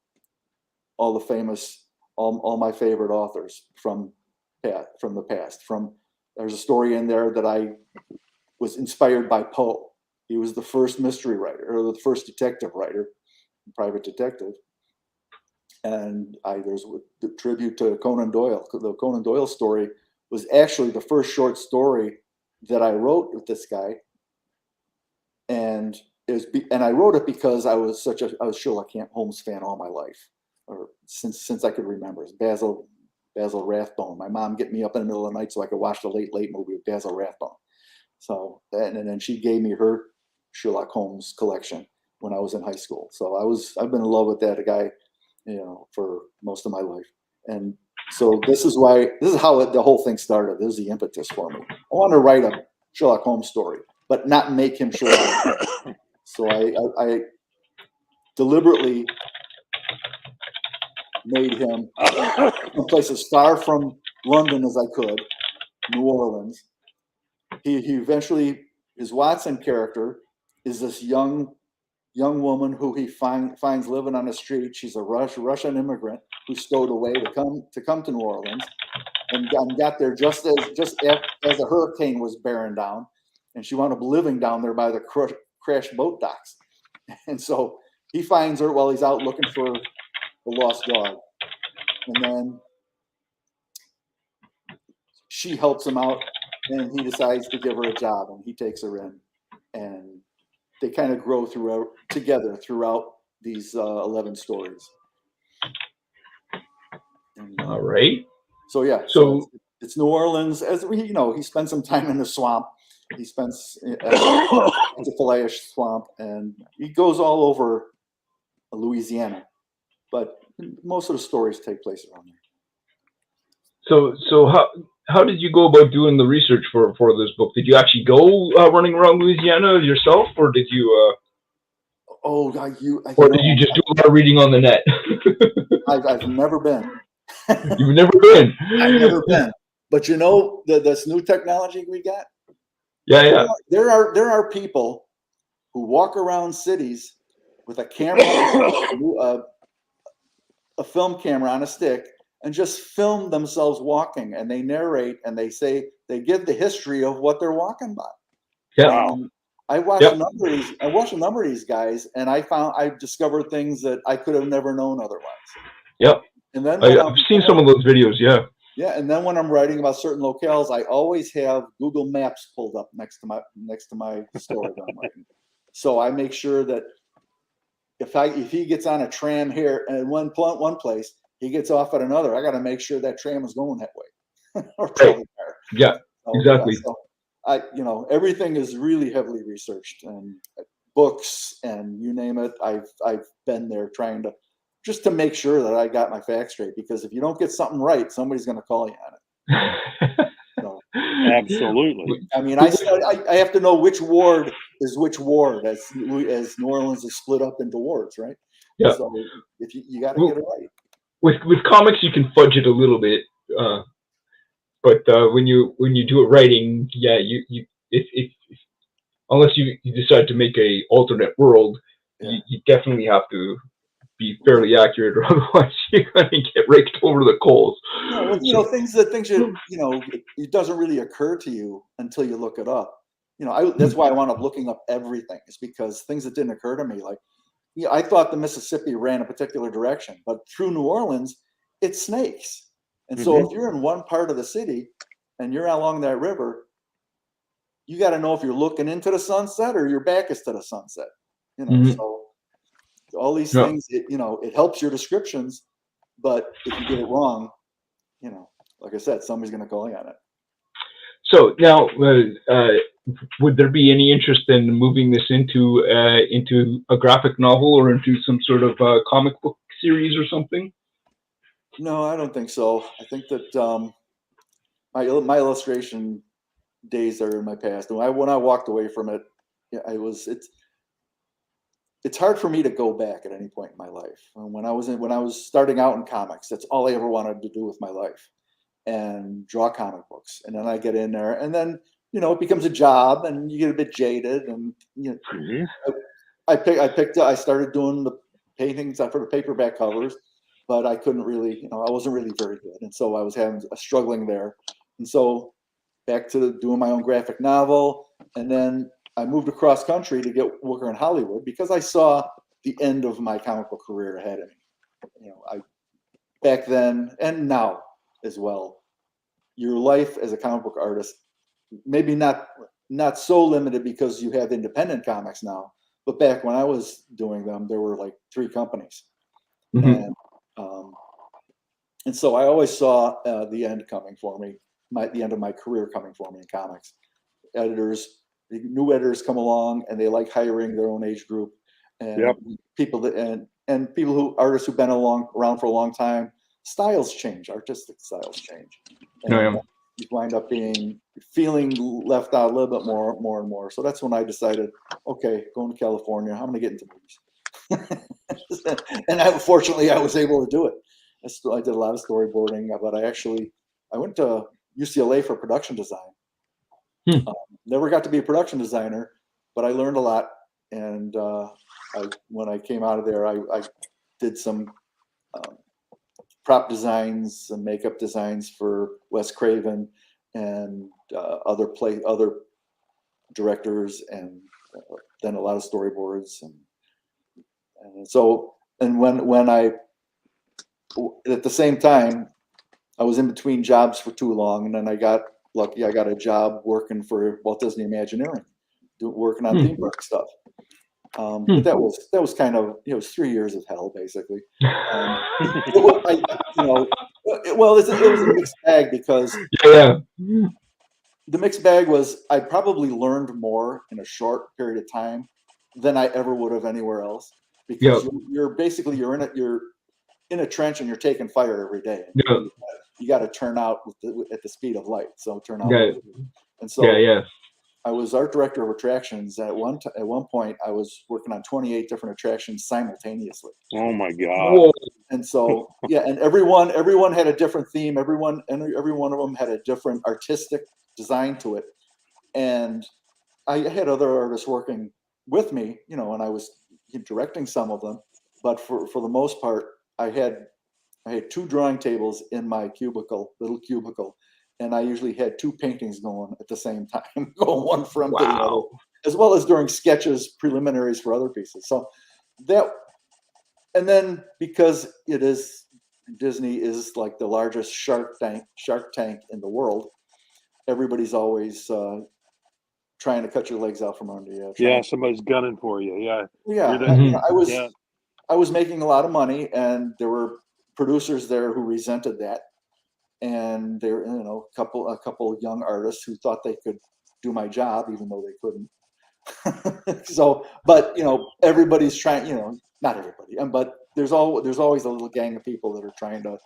the famous, all my favorite authors from the past. There's a story in there that I was inspired by Poe. He was the first mystery writer, or the first detective writer, private detective. And there's the tribute to Conan Doyle. The Conan Doyle story was actually the first short story that I wrote with this guy. And I wrote it because I was Sherlock Holmes fan all my life, or since I could remember. It's Basil Rathbone. My mom get me up in the middle of the night so I could watch the late movie with Basil Rathbone. So and then she gave me her Sherlock Holmes collection when I was in high school. So I've been in love with that guy for most of my life. And so this is how the whole thing started. This is the impetus for me. I want to write a Sherlock Holmes story, but not make him Sherlock. So I deliberately made him someplace as far from London as I could, New Orleans. He eventually, his Watson character is this young woman who he finds living on the street. She's a Russian immigrant who stowed away to come to New Orleans, and got there just as a hurricane was bearing down, and she wound up living down there by the crashed boat docks. And so he finds her while he's out looking for the lost dog, and then she helps him out, and he decides to give her a job, and he takes her in, and they kind of grow together throughout these 11 stories. And, All right. So yeah, so it's New Orleans. As he spends some time in the swamp. He spends the Falaise swamp, and he goes all over Louisiana, but most of the stories take place around there. So how did you go about doing the research for this book? Did you actually go running around Louisiana yourself, or did you? Or did you just do a lot of reading on the net? I've never been. You've never been. I've never been. But this new technology we got. Yeah. There are people who walk around cities with a camera, a film camera on a stick, and just film themselves walking, and they narrate, and they give the history of what they're walking by. Yeah. I watched a number of these guys, and I discovered things that I could have never known otherwise. Yep. And then I've seen some of those videos. Yeah. Yeah, and then when I'm writing about certain locales, I always have Google Maps pulled up next to my story that I'm writing. So I make sure that if he gets on a tram here in one place, he gets off at another, I got to make sure that tram is going that way. Or right. Yeah, exactly. So everything is really heavily researched, and books and you name it. I've been there trying to just to make sure that I got my facts straight, because if you don't get something right, somebody's going to call you on it. So, absolutely. I mean, I have to know which ward is which ward, as New Orleans is split up into wards, right? Yeah. So if you got to get it right. With comics, you can fudge it a little bit, but when you do it writing, yeah, if unless you decide to make a alternate world, you definitely have to be fairly accurate, or otherwise you're going to get raked over the coals. Yeah, things it doesn't really occur to you until you look it up. That's why I wound up looking up everything, is because things that didn't occur to me, like, I thought the Mississippi ran a particular direction, but through New Orleans, it snakes. And so if you're in one part of the city and you're along that river, you got to know if you're looking into the sunset or your back is to the sunset. So all these things, it helps your descriptions, but if you get it wrong, like I said, somebody's going to call you on it. So now, would there be any interest in moving this into a graphic novel or into some sort of comic book series or something? No, I don't think so. I think that my illustration days are in my past. When I walked away from it, it's hard for me to go back at any point in my life. When I was starting out in comics, that's all I ever wanted to do with my life, and draw comic books. And then I get in there, and then it becomes a job, and you get a bit jaded. And I started doing the paintings for the paperback covers, but I couldn't really, I wasn't really very good, and so I was struggling there. And so back to doing my own graphic novel, and then I moved across country to get working in Hollywood because I saw the end of my comic book career ahead of me. Back then and now as well, your life as a comic book artist, maybe not so limited because you have independent comics now, but back when I was doing them, there were like 3 companies. And so I always saw the end coming for me, the end of my career coming for me in comics. New editors come along, and they like hiring their own age group, and people and artists who've been around for a long time, styles change, artistic styles change. And you wind up feeling left out a little bit more and more. So that's when I decided, okay, going to California, I'm going to get into movies. And fortunately, I was able to do it. I did a lot of storyboarding, but I went to UCLA for production design. Never got to be a production designer, but I learned a lot. And when I came out of there, I did some prop designs and makeup designs for Wes Craven and other directors, and then a lot of storyboards. And when I, at the same time, I was in between jobs for too long, and then I got lucky. I got a job working for Walt Disney Imagineering, working on theme park stuff. But that was kind of, it was 3 years of hell, basically. It was a mixed bag, because the mixed bag was I probably learned more in a short period of time than I ever would have anywhere else, because you're in a trench and you're taking fire every day. You got to turn out at the speed of light. So turn out. And so I was art director of attractions. At one point, I was working on 28 different attractions simultaneously. Oh my God! And so and everyone had a different theme. Every one of them had a different artistic design to it. And I had other artists working with me, and I was directing some of them. But for the most part, I had 2 drawing tables in my little cubicle. And I usually had 2 paintings going at the same time, going one from to the other, as well as during sketches, preliminaries for other pieces. So and then because Disney is like the largest Shark Tank in the world, everybody's always trying to cut your legs out from under you. Somebody's gunning for you. I was making a lot of money, and there were producers there who resented that. And there, a couple of young artists who thought they could do my job, even though they couldn't. So, but everybody's trying. Not everybody, but there's always a little gang of people that are trying to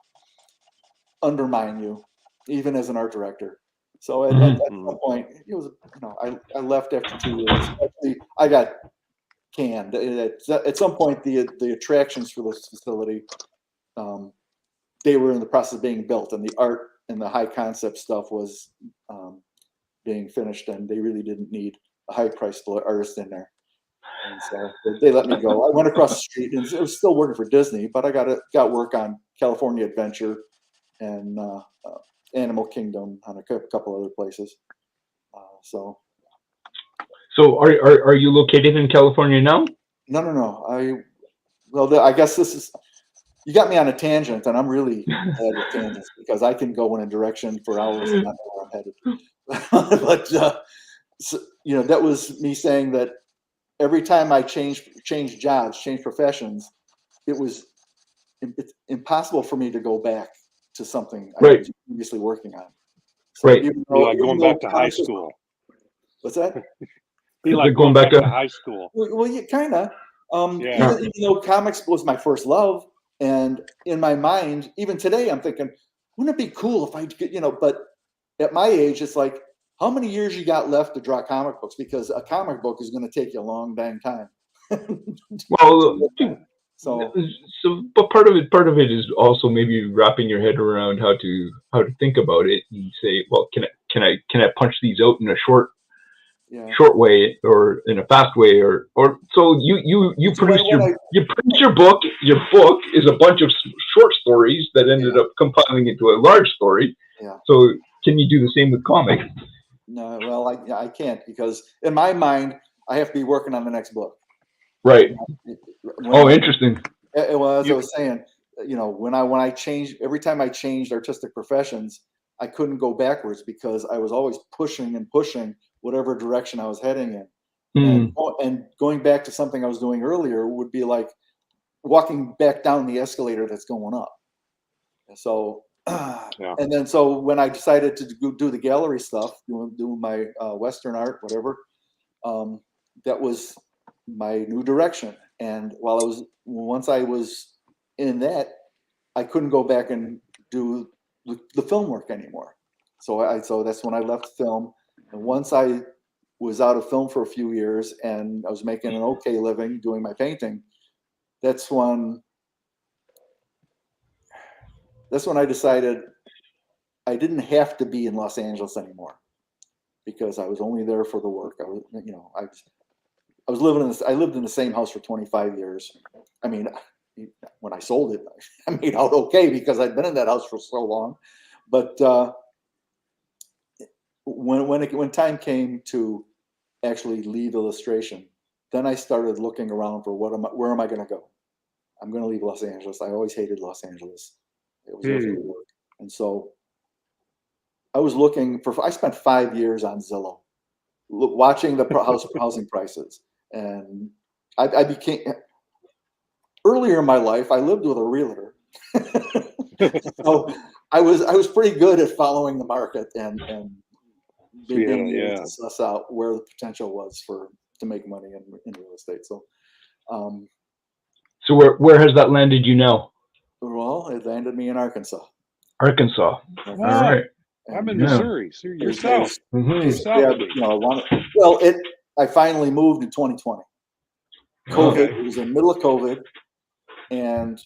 undermine you, even as an art director. So at some point, it was, I left after 2 years. Actually, I got canned. At some point, the attractions for this facility, they were in the process of being built, and the art and the high concept stuff was being finished, and they really didn't need a high priced artist in there. And so they let me go. I went across the street, and I was still working for Disney, but I got work on California Adventure and Animal Kingdom on a couple other places. So are you located in California now? No. I guess this is. You got me on a tangent, and I'm really bad with tangents, because I can go in a direction for hours and not know where I'm headed. But that was me saying that every time I changed jobs, changed professions, it's impossible for me to go back to something I was previously working on. So going back to high school. What's that? Be like going back to high school. Well, kind of. Even though comics was my first love. And in my mind, even today, I'm thinking, wouldn't it be cool if I could, but at my age, it's like, how many years you got left to draw comic books? Because a comic book is going to take you a long dang time. But part of it is also maybe wrapping your head around how to think about it and say, well, can I punch these out in a short way or in a fast way, or so you produce your book. Your book is a bunch of short stories that ended up compiling into a large story. So can you do the same with comics? No, well, I can't, because in my mind I have to be working on the next book. Right. Interesting. Well, as I was saying, when I changed, every time I changed artistic professions, I couldn't go backwards, because I was always pushing whatever direction I was heading in. And going back to something I was doing earlier would be like walking back down the escalator that's going up. So, and then so when I decided to do the gallery stuff, do my Western art, whatever, that was my new direction. And once I was in that, I couldn't go back and do the film work anymore. So that's when I left film. And once I was out of film for a few years and I was making an okay living doing my painting, that's when I decided I didn't have to be in Los Angeles anymore, because I was only there for the work. I lived in the same house for 25 years. I mean, when I sold it, I made out okay because I'd been in that house for so long. But when time came to actually leave illustration, then I started looking around for where am I going to go? I'm going to leave Los Angeles. I always hated Los Angeles. It was there for the work. And so I was looking for, I spent 5 years on Zillow, watching the housing prices. And I became, earlier in my life, I lived with a realtor. So I was pretty good at following the market and being able to suss out where the potential was to make money in real estate. So, so where has that landed you now? Well, it landed me in Arkansas. Arkansas. All right. I'm in Missouri. So you're south. I finally moved in 2020. COVID. It was in the middle of COVID, and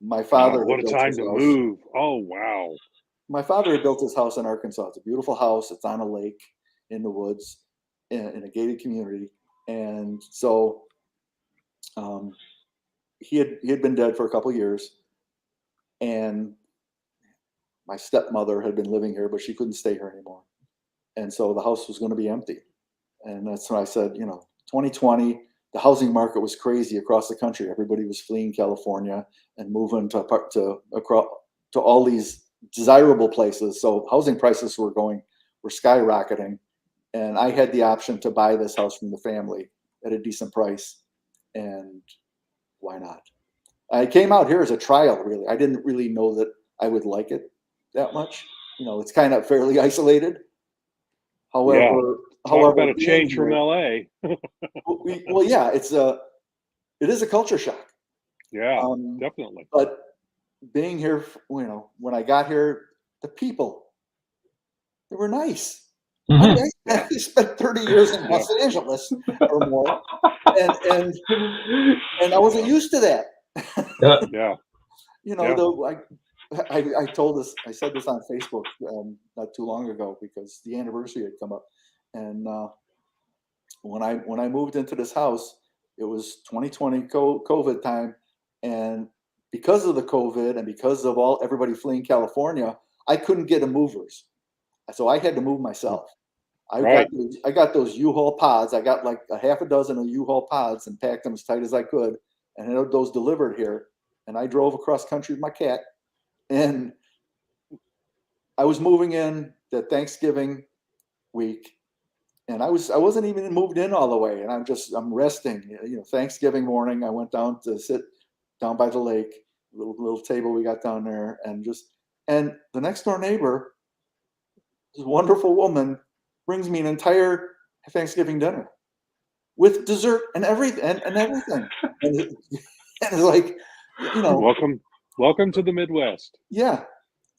my father. What a time to move! Oh wow! My father had built his house in Arkansas. It's a beautiful house. It's on a lake in the woods, in a gated community, and so he had been dead for a couple of years, and my stepmother had been living here, but she couldn't stay here anymore, and so the house was going to be empty. And that's when I said, 2020, the housing market was crazy across the country. Everybody was fleeing California and moving to all these desirable places. So housing prices were skyrocketing, and I had the option to buy this house from the family at a decent price. And why not? I came out here as a trial, really. I didn't really know that I would like it that much. It's kind of fairly isolated. However, talk about a change from LA. Well, yeah, it is a culture shock. Yeah, definitely. But being here, when I got here, the people, they were nice. Mm-hmm. I spent 30 years in Los Angeles or more, and I wasn't used to that. Yeah. I said this on Facebook not too long ago because the anniversary had come up, and when I moved into this house, it was 2020 COVID time, and because of the COVID and because of everybody fleeing California, I couldn't get a movers, so I had to move myself. I got those U-Haul pods. I got like a half a dozen of U-Haul pods and packed them as tight as I could, and had those delivered here. And I drove across country with my cat, and I was moving in that Thanksgiving week, and I wasn't even moved in all the way, and I'm resting. Thanksgiving morning, I went down to sit down by the lake, little table we got down there, and the next door neighbor, this wonderful woman, brings me an entire Thanksgiving dinner with dessert and everything, and it's like, welcome to the Midwest. Yeah.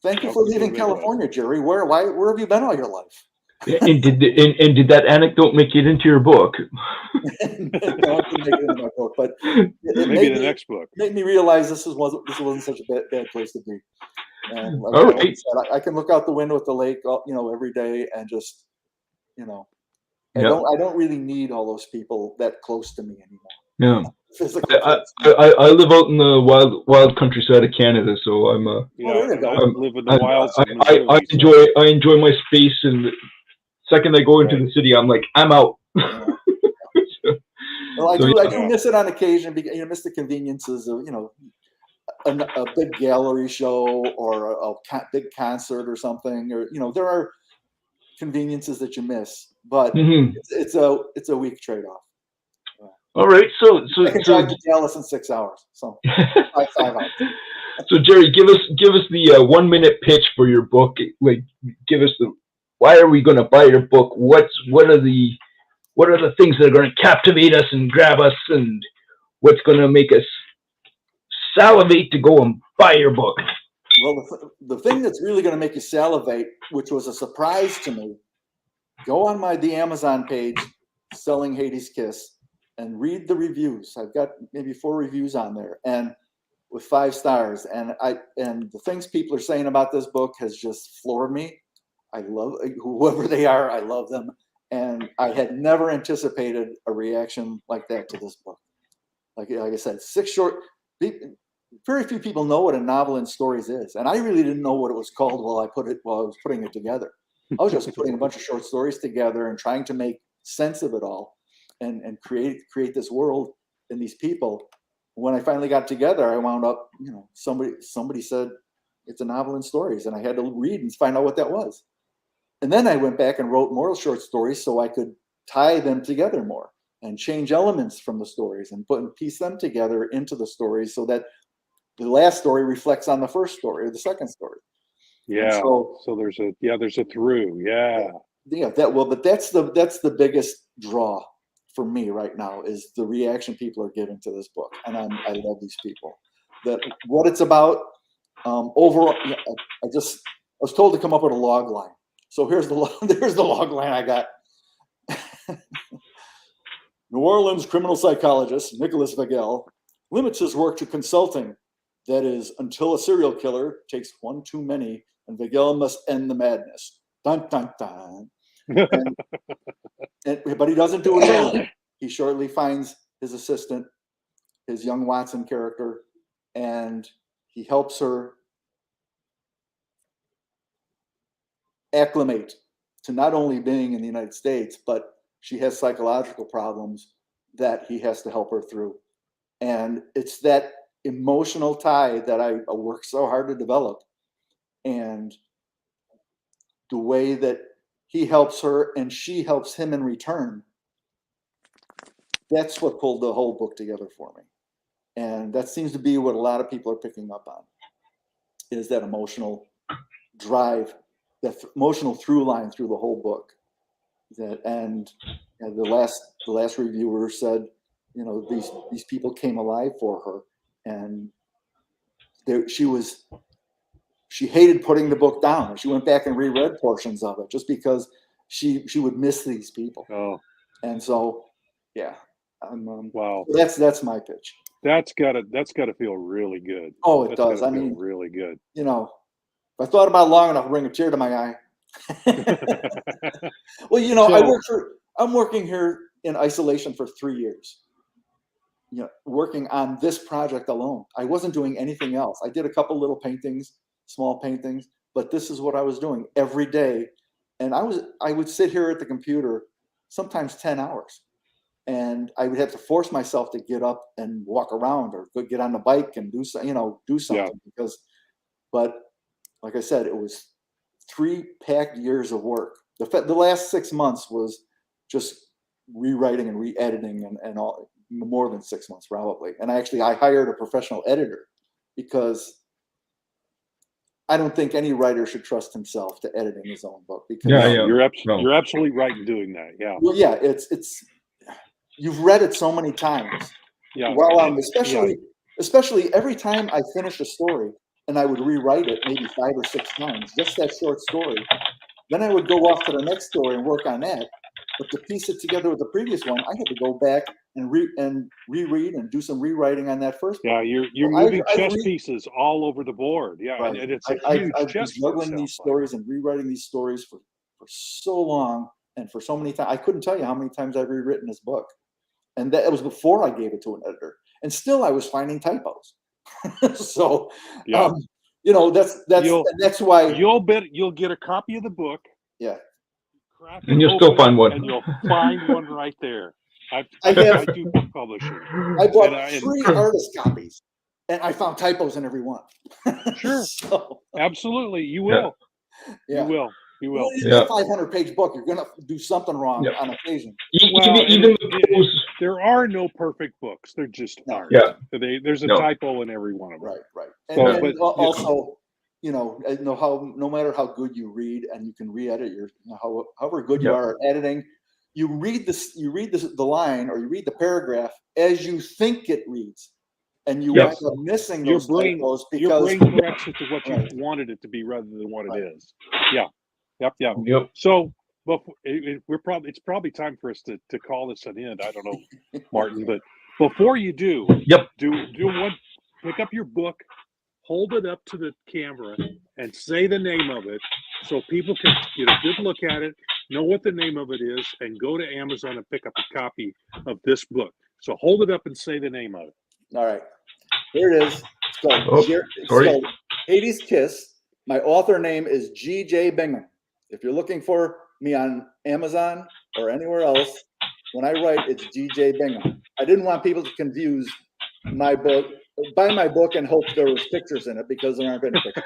Thank you for leaving California, Jerry. Where have you been all your life? And did that anecdote make it into your book? No, I didn't make it into my book, but maybe the next book made me realize this wasn't such a bad place to be. And I can look out the window at the lake, every day, and just, I don't really need all those people that close to me anymore. Yeah. I live out in the wild countryside of Canada, so I'm live in the wilds. I enjoy my space, and the second I go into the city, I'm like, I'm out. Well, I do miss it on occasion because miss the conveniences of a big gallery show or a big concert or something, or there are conveniences that you miss, but it's a weak trade-off. All right, so I can drive to Dallas in 6 hours. So 5 hours. So Jerry, give us the 1 minute pitch for your book. Like, give us why are we going to buy your book? What are the things that are going to captivate us and grab us, and what's going to make us salivate to go and buy your book? Well, the thing that's really going to make you salivate, which was a surprise to me, go on the Amazon page, Selling Hades Kiss, and read the reviews. I've got maybe 4 reviews on there, and with 5 stars. And the things people are saying about this book has just floored me. I love whoever they are. I love them, and I had never anticipated a reaction like that to this book. Like I said, 6 short. Very few people know what a novel in stories is, and I really didn't know what it was called while I was putting it together. I was just putting a bunch of short stories together and trying to make sense of it all, and create this world and these people. When I finally got together, I wound up, somebody said it's a novel in stories, and I had to read and find out what that was. And then I went back and wrote more short stories so I could tie them together more and change elements from the stories and piece them together into the stories so that the last story reflects on the first story or the second story. Yeah. So there's a through. Yeah. Yeah. But that's the biggest draw for me right now is the reaction people are giving to this book, and I love these people. That what it's about. Overall, I was told to come up with a log line. So here's the log line I got. New Orleans criminal psychologist Nicholas Vagel limits his work to consulting. That is, until a serial killer takes one too many, and Vagel must end the madness. Dun dun dun. But he doesn't do it alone. He shortly finds his assistant, his young Watson character, and he helps her acclimate to not only being in the United States, but she has psychological problems that he has to help her through. And it's that emotional tie that I work so hard to develop. And the way that he helps her and she helps him in return, that's what pulled the whole book together for me. And that seems to be what a lot of people are picking up on, is that emotional drive, that emotional through line through the whole book. And the last reviewer said, these people came alive for her, and she hated putting the book down. She went back and reread portions of it just because she would miss these people. Oh, and so yeah, wow. That's my pitch. That's gotta feel really good. Oh, it does. I mean, really good. If I thought about it long enough, I'll bring a tear to my eye. Well, I'm working here in isolation for 3 years. Working on this project alone. I wasn't doing anything else. I did a couple little paintings, small paintings, but this is what I was doing every day. And I would sit here at the computer sometimes 10 hours. And I would have to force myself to get up and walk around or go get on the bike and do something. Yeah. But like I said, it was 3 packed years of work. The last 6 months was just rewriting and re-editing and all, more than 6 months probably. And I hired a professional editor because I don't think any writer should trust himself to editing his own book. Because you're absolutely right in doing that. Yeah. Well, yeah, it's you've read it so many times. Yeah. Well, especially every time I finish a story, and I would rewrite it maybe 5 or 6 times, just that short story. Then I would go off to the next story and work on that. But to piece it together with the previous one, I had to go back and reread and do some rewriting on that first one. Yeah, you're moving chess pieces all over the board. Yeah, right. And it's a huge I've chess been juggling these stories and rewriting these stories for so long and for so many times. I couldn't tell you how many times I've rewritten this book. And that was before I gave it to an editor. And still I was finding typos. So, yeah. That's why you'll get a copy of the book. Yeah. And you'll still find one. And you'll find one right there. I do book publishing. I bought 3 artist copies, and I found typos in every one. Sure. Absolutely. You will. Yeah. You will. Well, it's a 500-page book. You're going to do something wrong on occasion. There are no perfect books. There just aren't. Yeah. There's a typo in every one of them. Right. And also, no matter how good you read and you can re-edit however good you are at editing, you read the line, or you read the paragraph as you think it reads, and you wind up missing Your those brain, typos your because brain corrects it to what you Right. wanted it to be rather than what Right. it is. Yeah. Yep. Yep. So, but it's probably time for us to call this an end. I don't know, Martin, but before you do, Yep. do one. Pick up your book, hold it up to the camera, and say the name of it, so people can get a good look at it, know what the name of it is, and go to Amazon and pick up a copy of this book. So hold it up and say the name of it. All right, here it is. It's called, it's sorry. called Hades' Kiss. My author name is G.J. Bingham. If you're looking for me on Amazon or anywhere else, when I write, it's G.J. Bingham. I didn't want people to confuse my book, buy my book and hope there was pictures in it, because there aren't any pictures.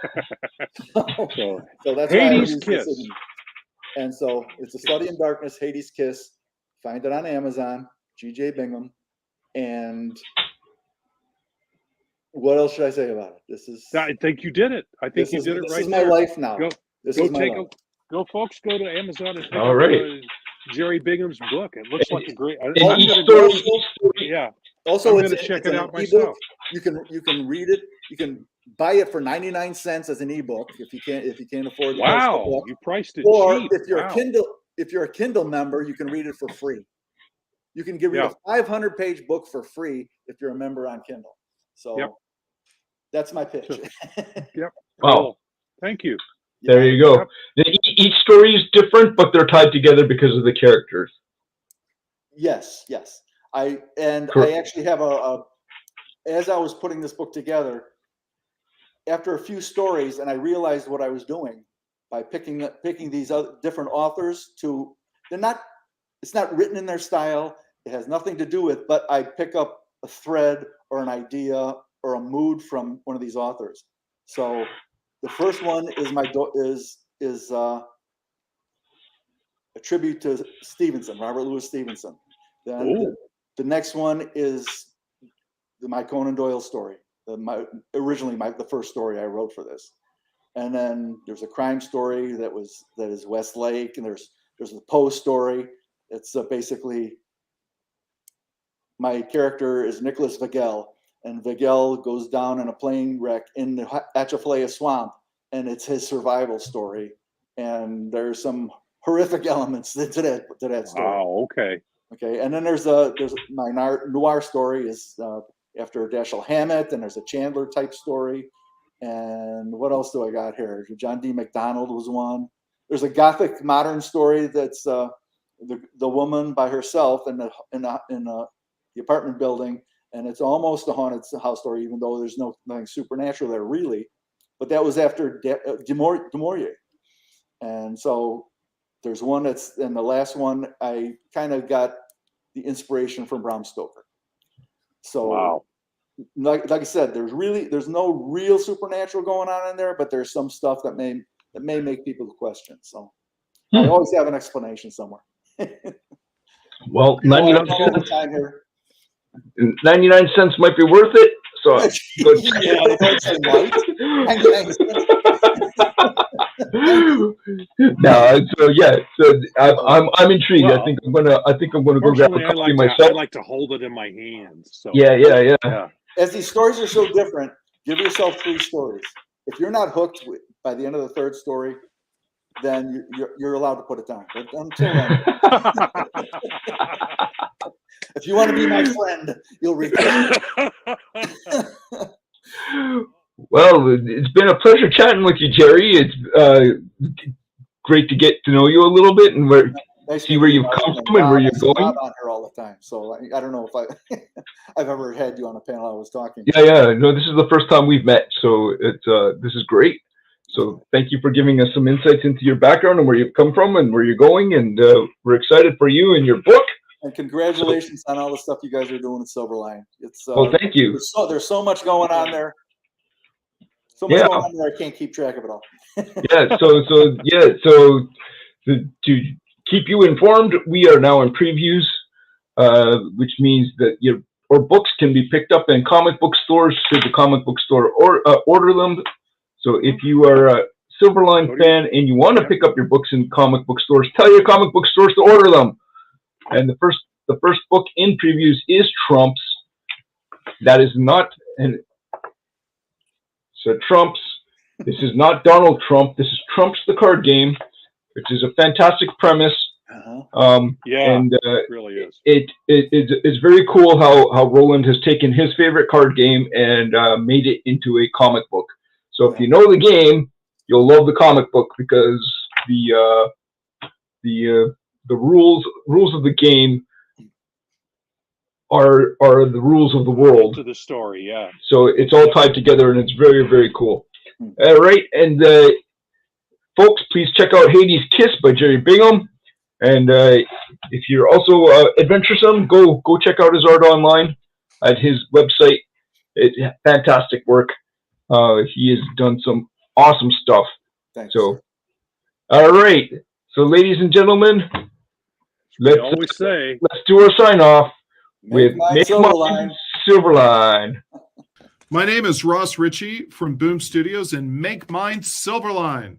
So that's Hades' why Kiss. And so it's A Study in Darkness, Hades' Kiss. Find it on Amazon, G.J. Bingham. And what else should I say about it? I think you did it. I think you did it right. This is my life now. Go, folks. Go to Amazon and pick All up right. Jerry Bingham's book. It looks like a great. Also, I'm going to check it out myself. You can read it. You can buy it for 99 cents as an ebook if you can't afford. Wow, you priced it or cheap. if you're a Kindle member, you can read it for free. You can read a 500-page book for free if you're a member on Kindle. So that's my pitch. Yep. Wow. Cool. Thank you. There you go. Each story is different, but they're tied together because of the characters. Yes. I actually have as I was putting this book together, after a few stories, and I realized what I was doing by picking these other different authors it's not written in their style. It has nothing to do with, but I pick up a thread or an idea or a mood from one of these authors. So the first one is a tribute to Stevenson, Robert Louis Stevenson. Then the next one is my Conan Doyle story. The first story I wrote for this, and then there's a crime story that is Westlake, and there's the Poe story. It's basically, my character is Nicholas Vigel, and Vigel goes down in a plane wreck in the Atchafalaya swamp, and it's his survival story. And there's some horrific elements to that story. Oh, okay. Okay, and then there's my noir story is after Dashiell Hammett, and there's a Chandler type story. And what else do I got here? John D. MacDonald was one. There's a Gothic modern story that's the woman by herself in the apartment building, and it's almost a haunted house story, even though there's nothing supernatural there really. But that was after du Maurier. And so there's one and the last one I kind of got the inspiration from Bram Stoker. So wow. Like I said, there's no real supernatural going on in there, but there's some stuff that may make people question. So I always have an explanation somewhere. Well, 99 cents might be worth it. So yeah, don't say might. 99 cents. No, so I'm intrigued. Well, I think I'm gonna go grab a copy myself. I like to hold it in my hands. So yeah. As these stories are so different, give yourself 3 stories. If you're not hooked by the end of the 3rd story, then you're allowed to put it down. But until then, if you want to be my friend, you'll read it. Well, it's been a pleasure chatting with you, Jerry. It's great to get to know you a little bit and see where you've come from and where you're going. I'm on here all the time, so I don't know if I've ever had you on a panel I was talking. Yeah. No, this is the first time we've met, so this is great. So thank you for giving us some insights into your background and where you've come from and where you're going, and we're excited for you and your book. And congratulations on all the stuff you guys are doing at Silverline. It's thank you. There's so much going on there. So much going on there, I can't keep track of it all. So to keep you informed, we are now in previews, which means that our books can be picked up in comic book stores through the comic book store, or order them. So if you are a Silverline fan and you want to pick up your books in comic book stores, tell your comic book stores to order them. And the first book in previews is Trumps. That is not so Trumps. This is not Donald Trump. This is Trumps the card game, which is a fantastic premise. And it really is. It's very cool how Roland has taken his favorite card game and made it into a comic book. So if you know the game, you'll love the comic book because the rules of the game are the rules of the world. To the story, yeah. So it's all tied together, and it's very, very cool. All right, and folks, please check out Hades' Kiss by Jerry Bingham. And if you're also adventuresome, go check out his art online at his website. It's fantastic work. He has done some awesome stuff. Thanks. So, all right. So, ladies and gentlemen, let's do our sign off with Make Mine Silverline. My name is Ross Ritchie from Boom Studios and Make Mine Silverline.